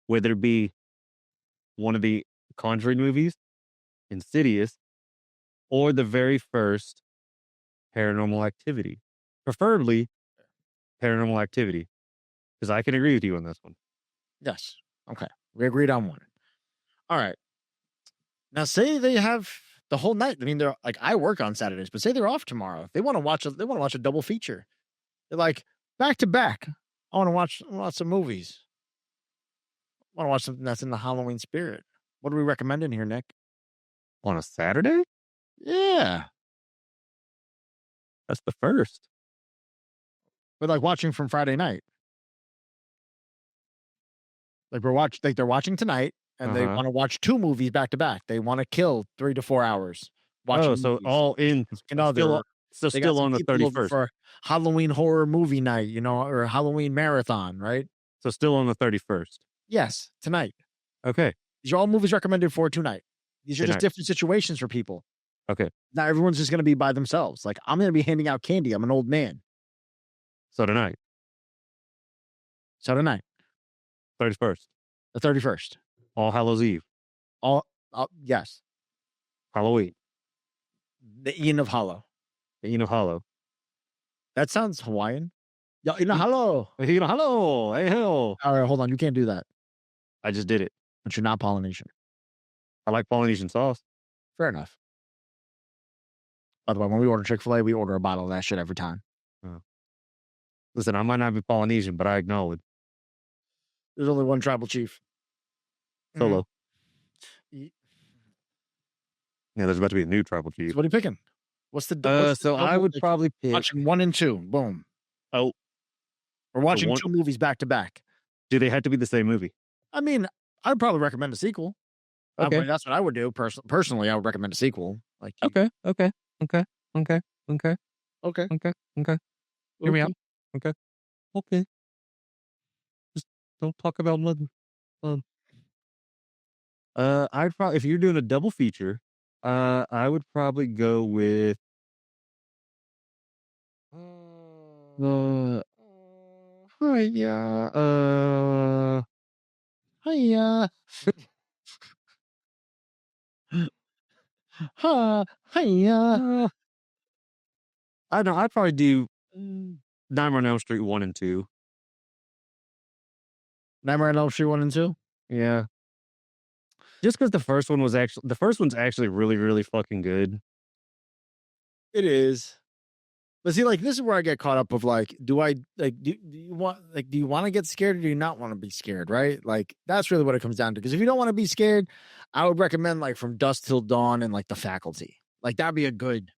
Whether it be one of the Conjuring movies, Insidious, or the very first Paranormal Activity. Preferably Paranormal Activity. Because I can agree with you on this one. Yes. Okay. We agreed on one. All right. Now, say they have the whole night. I mean, they're like, I work on Saturdays, but say they're off tomorrow. They want to watch a double feature. They're like, back to back. I want to watch some movies. I want to watch something that's in the Halloween spirit. What are we recommending here, Nick? On a Saturday? Yeah. That's the first. But like watching from Friday night. Like they're watching tonight and they want to watch two movies back to back. They want to kill 3 to 4 hours. Oh, so movies. all in. Still on the 31st. For Halloween horror movie night, or Halloween marathon, right? So still on the 31st. Yes, tonight. Okay. These are all movies recommended for tonight. These are just different situations for people. Okay. Not everyone's just going to be by themselves. Like, I'm going to be handing out candy. I'm an old man. So tonight. 31st. The 31st. All Hallows Eve. Yes. Halloween. The Ian of Hollow. The Eno Hollow. That sounds Hawaiian. Yo, Ian of Hollow. Eno Hollow. Hey, hell. All right, hold on. You can't do that. I just did it. But you're not Polynesian. I like Polynesian sauce. Fair enough. By the way, when we order Chick-fil-A, we order a bottle of that shit every time. Oh. Listen, I might not be Polynesian, but I acknowledge. There's only one tribal chief. Solo. Yeah, there's about to be a new tribal chief. So what are you picking? What's the I would probably pick watching 1 and 2. Boom. Oh. We're watching 2 movies back to back. Do they have to be the same movie? I mean, I'd probably recommend a sequel. Okay. That's what I would do. Personally, I would recommend a sequel. Like Okay. Hear me out. Okay. Just don't talk about nothing. I'd probably, if you're doing a double feature, I would probably go with hiya. Hiya. I know. I'd probably do Nightmare on Elm Street 1 and 2. Nightmare on Elm Street 1 and 2? Yeah. Just because the first one's actually really, really fucking good. It is. But see, like, this is where I get caught up of like, do you want to get scared or do you not want to be scared, right? Like, that's really what it comes down to. Because if you don't want to be scared, I would recommend like From Dusk Till Dawn and like The Faculty. Like, that'd be a good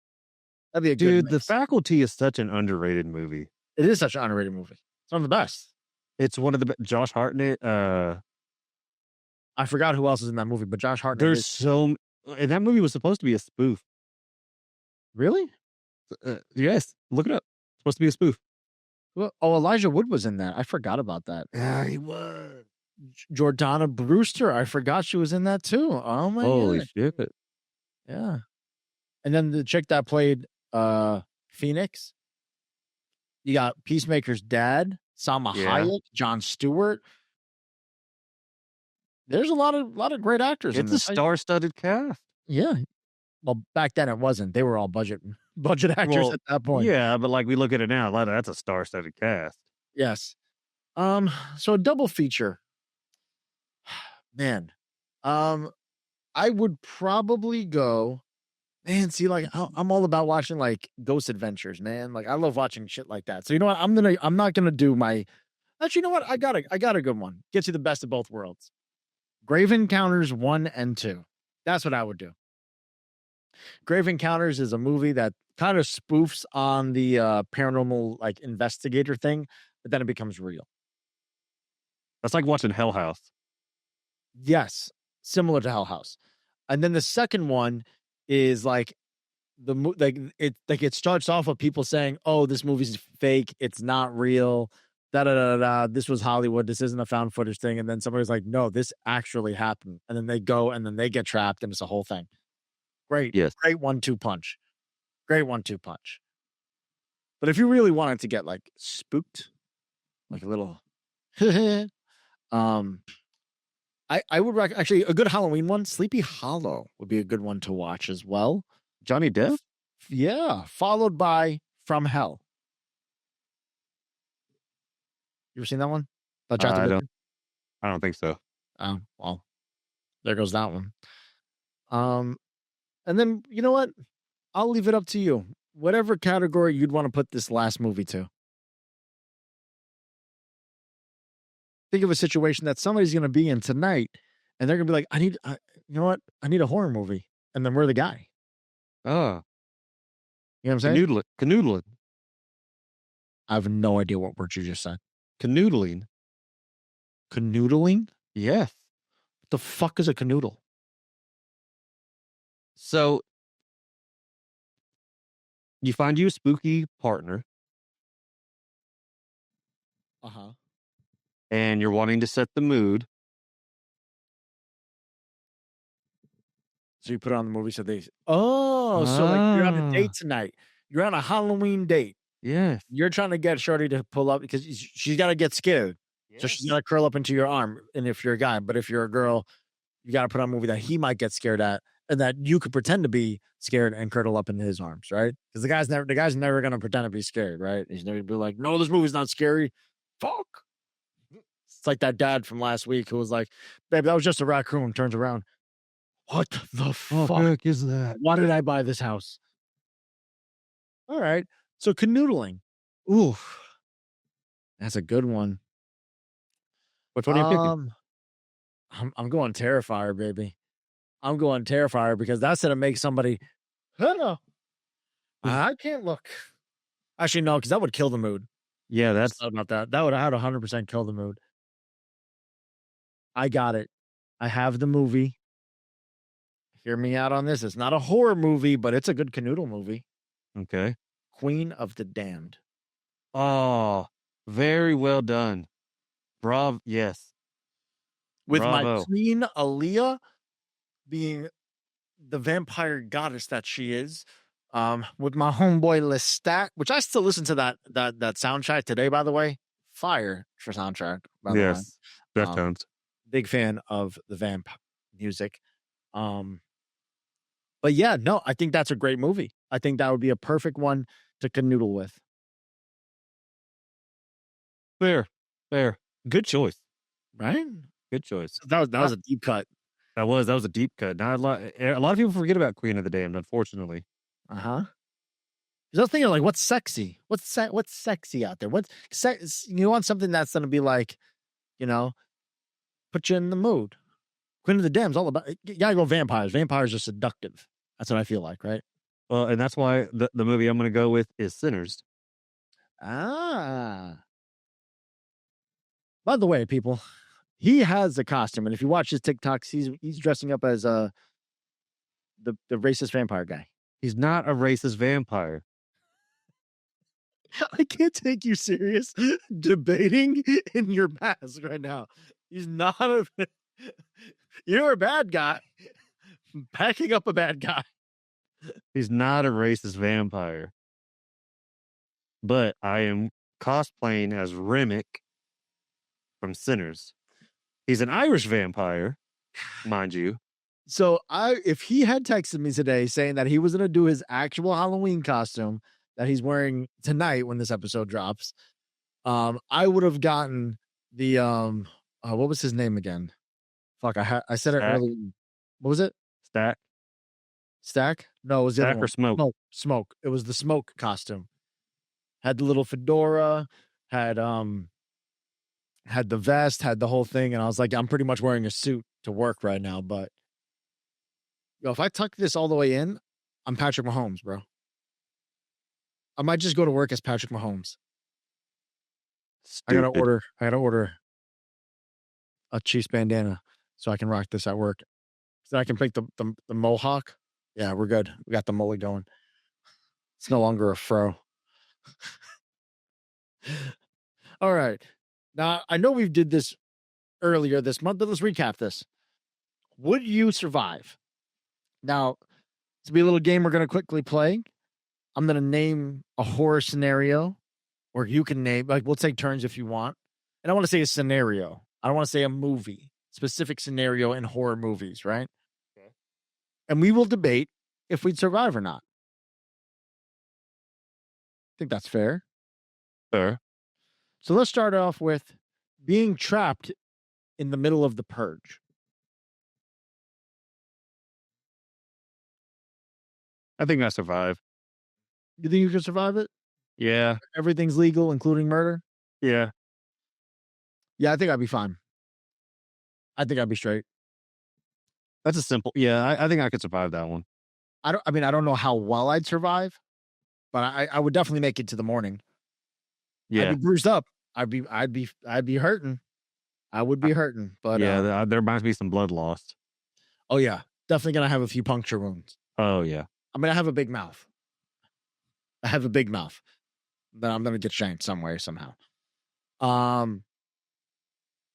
Dude, mix. The Faculty is such an underrated movie. It is such an underrated movie. It's one of the best. It's one of the best. Josh Hartnett. I forgot who else is in that movie, but Josh Hartnett. And that movie was supposed to be a spoof. Really? Yes, look it up. It's supposed to be a spoof. Well, Elijah Wood was in that. I forgot about that. Yeah, he was. Jordana Brewster. I forgot she was in that too. Oh my god. Holy shit. Yeah. And then the chick that played Phoenix. You got Peacemaker's dad, Salma Hayek, Jon Stewart. There's a lot of great actors in It's a this. star-studded cast. Yeah. Well, back then it wasn't. They were all budget actors at that point. Yeah, but like we look at it now, that's a star-studded cast. Yes. So a double feature. Man. I would probably go. Man, see, like I'm all about watching like Ghost Adventures, man. Like I love watching shit like that. So you know what? I'm not gonna do my. Actually, you know what? I got a good one. Gets you the best of both worlds. Grave Encounters 1 and 2. That's what I would do. Grave Encounters is a movie that kind of spoofs on the paranormal like investigator thing, but then it becomes real. That's like watching Hell House. Yes, similar to Hell House. And then the second one is like it starts off with people saying, "Oh, this movie's fake. It's not real. Da da da da. This was Hollywood. This isn't a found footage thing." And then somebody's like, "No, this actually happened." And then they go and then they get trapped, and it's a whole thing. Great, great 1-2 punch. Great 1-2 punch. But if you really wanted to get like spooked, like a little, I would actually a good Halloween one. Sleepy Hollow would be a good one to watch as well. Johnny Depp? Yeah, followed by From Hell. You ever seen that one? I don't think so. Oh, well, there goes that one. And then you know what? I'll leave it up to you. Whatever category you'd want to put this last movie to. Think of a situation that somebody's going to be in tonight, and they're going to be like, you know what? I need a horror movie. And then we're the guy. Oh. You know what I'm saying? Canoodling. I have no idea what word you just said. Canoodling. Canoodling? Yes. What the fuck is a canoodle? So, you find you a spooky partner. Uh-huh. And you're wanting to set the mood. So you put on the movie so so like you're on a date tonight. You're on a Halloween date. Yes. You're trying to get Shorty to pull up because she's got to get scared. Yes. So she's going to curl up into your arm. And if you're a guy, but if you're a girl, you got to put on a movie that he might get scared at and that you could pretend to be scared and curl up into his arms, right? Because the guy's never going to pretend to be scared, right? He's never going to be like, no, this movie's not scary. Fuck. It's like that dad from last week who was like, babe, that was just a raccoon. Turns around. What the fuck is that? Why did I buy this house? All right. So canoodling. Ooh. That's a good one. Which one are you picking? I'm going Terrifier, baby. I'm going Terrifier because that's gonna make somebody I can't look. Actually, no, because that would kill the mood. Yeah, that's about that. That would have 100% kill the mood. I got it. I have the movie. Hear me out on this. It's not a horror movie, but it's a good canoodle movie. Okay. Queen of the Damned. Oh, very well done. Bravo. Yes. With my queen, Aaliyah, being the vampire goddess that she is. With my homeboy Lestat, which I still listen to that soundtrack today, by the way. Fire for soundtrack. By the way. Deftones. Big fan of the vamp music. But yeah, no, I think that's a great movie. I think that would be a perfect one to canoodle with. Fair. Good choice. Right? Good choice. That was a deep cut. That was a deep cut. Not a lot of people forget about Queen of the Damned, unfortunately. Uh-huh. I was thinking, like, what's sexy? What's sexy out there? You want something that's going to be like, you know, put you in the mood. Queen of the Damned's all about, you gotta go vampires. Vampires are seductive. That's what I feel like, right? Well, and that's why the movie I'm going to go with is Sinners. Ah. By the way, people, he has a costume, and if you watch his TikToks, he's dressing up as the racist vampire guy. He's not a racist vampire. I can't take you serious debating in your mask right now. He's not you're a bad guy. Backing up a bad guy. He's not a racist vampire. but I am cosplaying as Remick from Sinners. He's an Irish vampire, mind you. So if he had texted me today saying that he was going to do his actual Halloween costume that he's wearing tonight when this episode drops, I would have gotten the what was his name again? Fuck, I said it earlier. What was it? Stack? No, it was the other one. Or Smoke? Smoke. It was the Smoke costume. Had the little fedora, had the vest, had the whole thing, and I was like, I'm pretty much wearing a suit to work right now, but if I tuck this all the way in, I'm Patrick Mahomes, bro. I might just go to work as Patrick Mahomes. Stupid. I gotta order a Chiefs bandana so I can rock this at work. So I can pick the mohawk. Yeah, we're good. We got the mullet going. It's no longer a fro. All right. Now, I know we did this earlier this month, but let's recap this. Would you survive? Now, to be a little game we're going to quickly play, I'm going to name a horror scenario, or you can name, like, we'll take turns if you want. And I want to say a scenario. I don't want to say a movie, specific scenario in horror movies, right? Okay. And we will debate if we'd survive or not. I think that's fair. Fair. So let's start off with being trapped in the middle of the purge. I think I survive. You think you can survive it? Yeah. Everything's legal, including murder? Yeah. Yeah, I think I'd be fine. I think I'd be straight. That's a simple. Yeah, I think I could survive that one. I don't know how well I'd survive, but I would definitely make it to the morning. Yeah. I'd be bruised up. I'd be hurting. I would be hurting, but yeah, there might be some blood lost. Oh yeah, definitely gonna have a few puncture wounds. Oh yeah. I mean, I have a big mouth. But I'm gonna get shanked some way somehow. And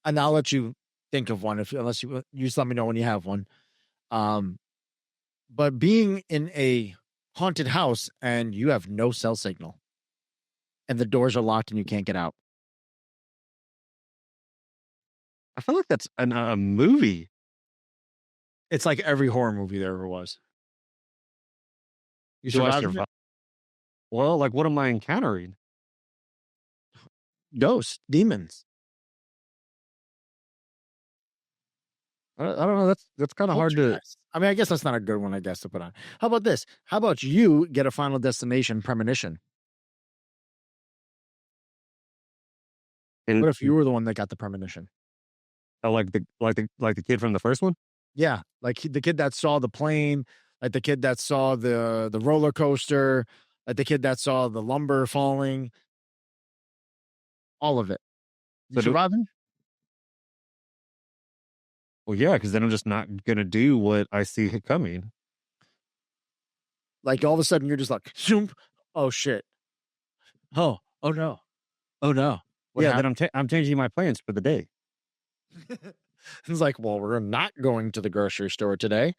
I'll let you think of one unless you just let me know when you have one. But being in a haunted house and you have no cell signal, and the doors are locked and you can't get out. I feel like that's a movie. It's like every horror movie there ever was. You survive? Well, like, what am I encountering? Ghosts, demons. I don't know. That's kind of hard to. I mean, I guess that's not a good one, I guess, to put on. How about this? How about you get a Final Destination premonition? And what if you were the one that got the premonition? Oh, like the kid from the first one? Yeah, like the kid that saw the plane, like the kid that saw the roller coaster, like the kid that saw the lumber falling. All of it. You surviving? Well, yeah, because then I'm just not gonna do what I see coming. Like all of a sudden you're just like, zoom. Oh shit. Oh no. Oh no. What happened? Then I'm changing my plans for the day. It's like, well, we're not going to the grocery store today.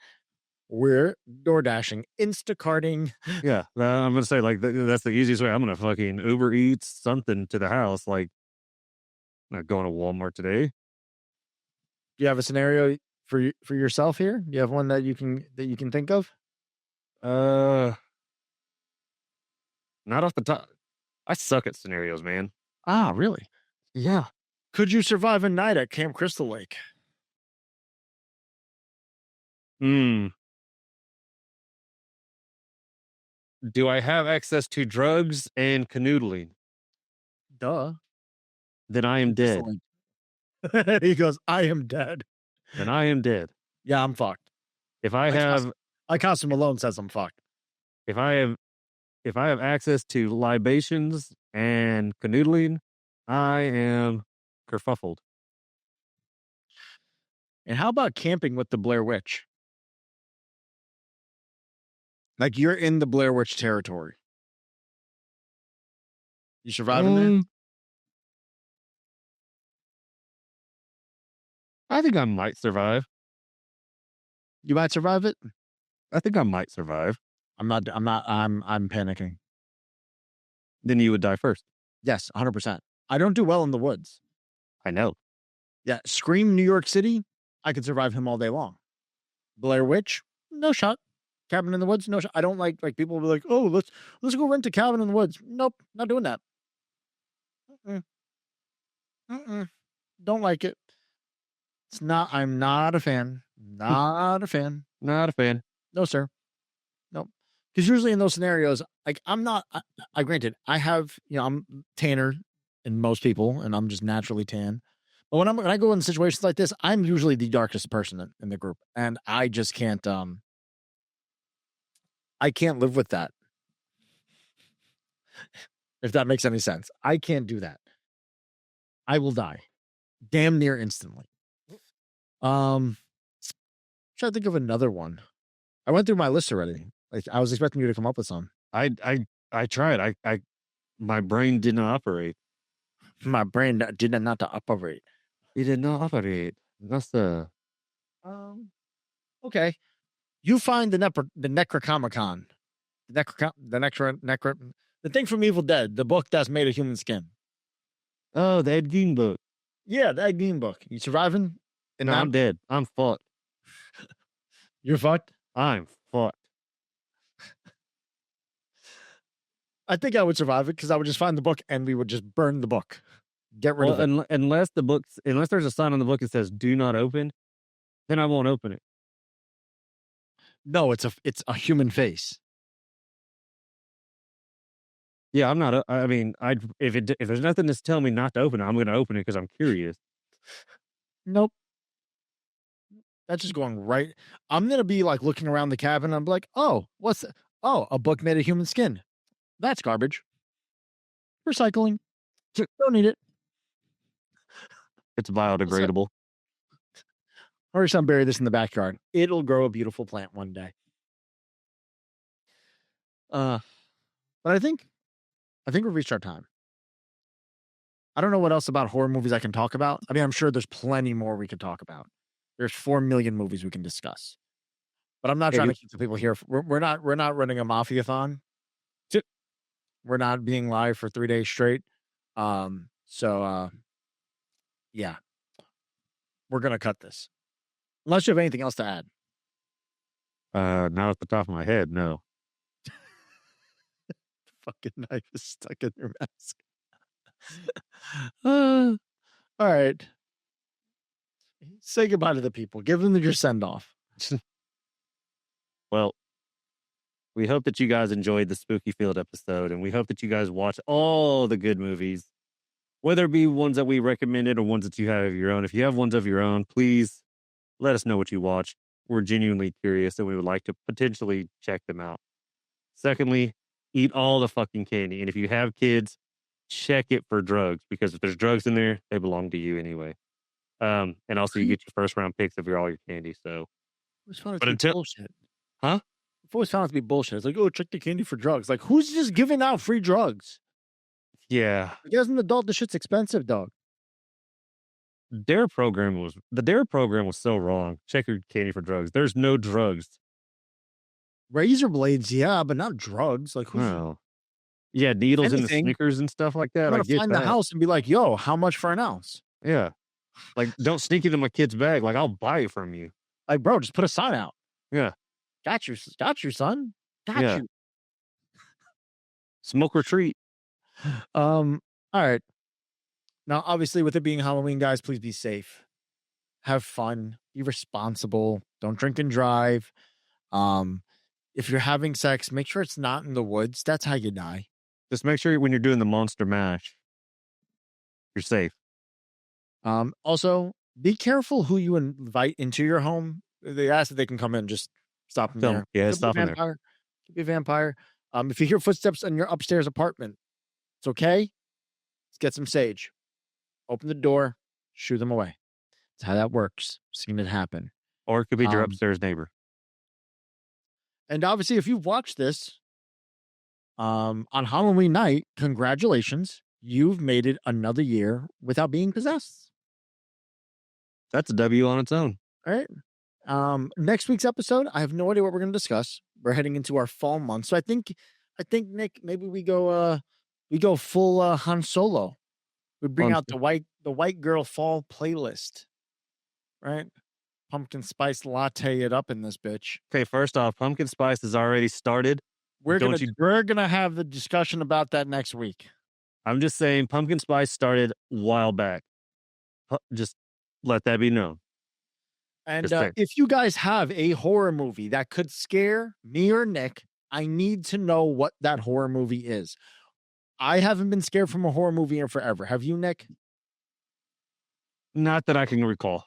We're door dashing, Instacarting. Yeah, I'm gonna say like that's the easiest way. I'm gonna fucking Uber Eats something to the house. Like, I'm not going to Walmart today. Do you have a scenario for yourself here? Do you have one that you can think of? Not off the top. I suck at scenarios, man. Ah, really? Yeah. Could you survive a night at Camp Crystal Lake? Do I have access to drugs and canoodling? Duh. Then I am dead. He goes, I am dead. Then I am dead. Yeah, I'm fucked. If I have... Costume alone says I'm fucked. If I have access to libations and canoodling, I am kerfuffled. And how about camping with the Blair Witch? Like you're in the Blair Witch territory. You surviving there? I think I might survive. You might survive it? I think I might survive. I'm panicking. Then you would die first. Yes, 100%. I don't do well in the woods. I know. Yeah, Scream, New York City, I could survive him all day long. Blair Witch, no shot. Cabin in the Woods, no shot. I don't like people will be like, oh, let's go rent a cabin in the woods. Nope, not doing that. Don't like it. It's not. I'm not a fan. Not a fan. Not a fan. No, sir. Nope. Because usually in those scenarios, like I'm not. I granted, I have I'm tanner than most people, and I'm just naturally tan. But when I go in situations like this, I'm usually the darkest person in the group, and I just can't. I can't live with that. If that makes any sense, I can't do that. I will die, damn near instantly. Try to think of another one. I went through my list already. Like I was expecting you to come up with some. I tried. My brain did not operate. My brain did not operate. It did not operate. That's the. Okay. You find the Necronomicon, the thing from Evil Dead, the book that's made of human skin. Oh, the Ed Gein book. Yeah, the Ed Gein book. You surviving? No, I'm dead. I'm fucked. You're fucked? I'm fucked. I think I would survive it because I would just find the book and we would just burn the book. Get rid of it. Unless there's a sign on the book that says "Do not open," then I won't open it. No, it's a human face. Yeah, I'm not. I mean, if there's nothing that's telling me not to open it, I'm going to open it because I'm curious. Nope. That's just going right. I'm going to be like looking around the cabin. I'm like, oh, what's that? Oh, a book made of human skin. That's garbage. Recycling. Don't need it. It's biodegradable. Or some bury this in the backyard. It'll grow a beautiful plant one day. But I think we've reached our time. I don't know what else about horror movies I can talk about. I mean, I'm sure there's plenty more we could talk about. There's 4 million movies we can discuss. But I'm not trying to keep the people here. We're not running a mafia-thon. We're not being live for 3 days straight. Yeah. We're going to cut this. Unless you have anything else to add. Not off the top of my head, no. The fucking knife is stuck in your mask. All right. Say goodbye to the people. Give them your send-off. Well, we hope that you guys enjoyed the Spooky Field episode, and we hope that you guys watch all the good movies, whether it be ones that we recommended or ones that you have of your own. If you have ones of your own, please let us know what you watch. We're genuinely curious, and we would like to potentially check them out. Secondly, eat all the fucking candy. And if you have kids, check it for drugs, because if there's drugs in there, they belong to you anyway. And also you get your first round picks of all your candy. So, but until bullshit, huh? I've always found it to be bullshit. It's like, oh, check the candy for drugs. Like, who's just giving out free drugs? Yeah, like, as an adult, the shit's expensive, dog. The DARE program was so wrong. Check your candy for drugs. There's no drugs. Razor blades, yeah, but not drugs. Like, who's... No. Yeah, needles in the Snickers and stuff like that. I'm gonna find the house and be like, yo, how much for an ounce? Yeah. Like, don't sneak it in my kid's bag. Like, I'll buy it from you. Like, bro, just put a sign out. Yeah. Got you, son. Got you. Smoke or treat. All right. Now, obviously, with it being Halloween, guys, please be safe. Have fun. Be responsible. Don't drink and drive. If you're having sex, make sure it's not in the woods. That's how you die. Just make sure when you're doing the monster mash, you're safe. Also, be careful who you invite into your home. They ask if they can come in. Just stop them there. Yeah, stop them there. Could be a vampire. If you hear footsteps in your upstairs apartment, it's okay. Let's get some sage. Open the door. Shoo them away. That's how that works. Seen it happen. Or it could be your upstairs neighbor. And obviously, if you've watched this on Halloween night, congratulations. You've made it another year without being possessed. That's a W on its own. All right. Next week's episode, I have no idea what we're going to discuss. We're heading into our fall month. So I think, Nick, maybe we go We go full Han Solo. We bring On- out the white girl fall playlist, right? Pumpkin spice latte it up in this bitch. Okay, first off, pumpkin spice has already started. We're gonna have the discussion about that next week. I'm just saying, pumpkin spice started a while back. Just let that be known. And if you guys have a horror movie that could scare me or Nick, I need to know what that horror movie is. I haven't been scared from a horror movie in forever. Have you, Nick? Not that I can recall.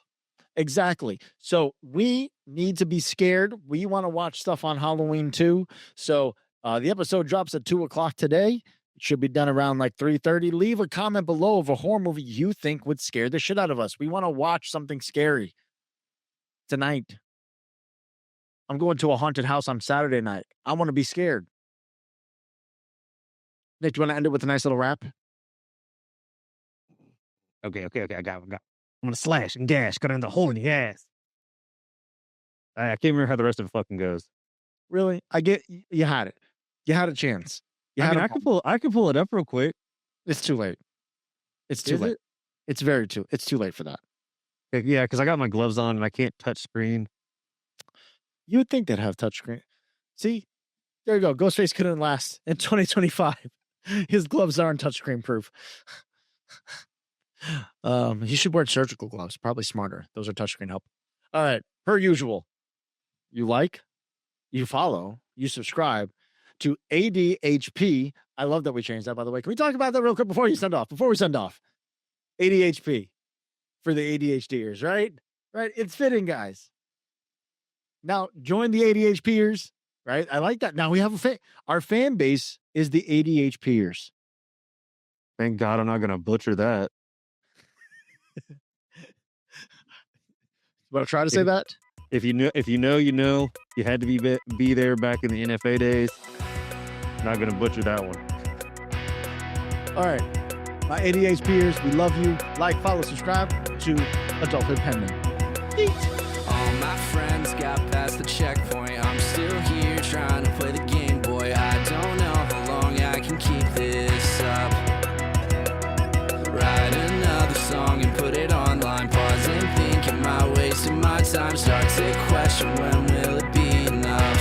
Exactly. So we need to be scared. We want to watch stuff on Halloween too. So the episode drops at 2:00 today. It should be done around like 3:30. Leave a comment below of a horror movie you think would scare the shit out of us. We want to watch something scary tonight. I'm going to a haunted house on Saturday night. I want to be scared. Nick, do you want to end it with a nice little rap? Okay. I got it. I'm gonna slash and gash, got in the hole in your ass. I can't remember how the rest of it fucking goes. Really? I get you had it. You had a chance. I can pull it up real quick. It's too late. It's too late. It's too late for that. Yeah, because I got my gloves on and I can't touch screen. You would think they'd have touchscreen. See, there you go. Ghostface couldn't last in 2025. His gloves aren't touchscreen proof. He should wear surgical gloves. Probably smarter. Those are touchscreen help. All right. Per usual, you like, you follow, you subscribe to ADHP. I love that we changed that, by the way. Can we talk about that real quick before we send off? ADHP for the ADHDers, right? Right. It's fitting, guys. Now join the ADHPers, right? I like that. Now we have our fan base is the ADHPers. Thank God I'm not gonna butcher that. Want to try to say that? If you know, you know. You had to be there back in the NFA days. Not gonna butcher that one. All right, my ADHPers, we love you. Like, follow, subscribe to Adulthood Pending. All my friends got past the checkpoint. I'm still here trying to play the Game Boy. I don't know how long I can keep this up. Write another song and put it online. Pause and think, am I wasting my time? Start to question, when will it be enough?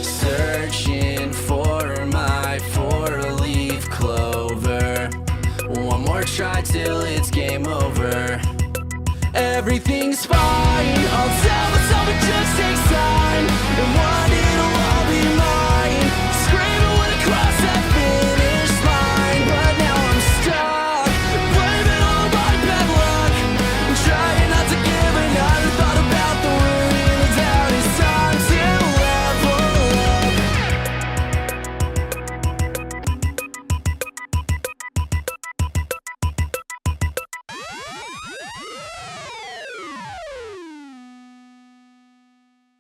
Searching for my four-leaf clover. One more try till it's game over. Everything's fine, I'll tell myself it just takes time.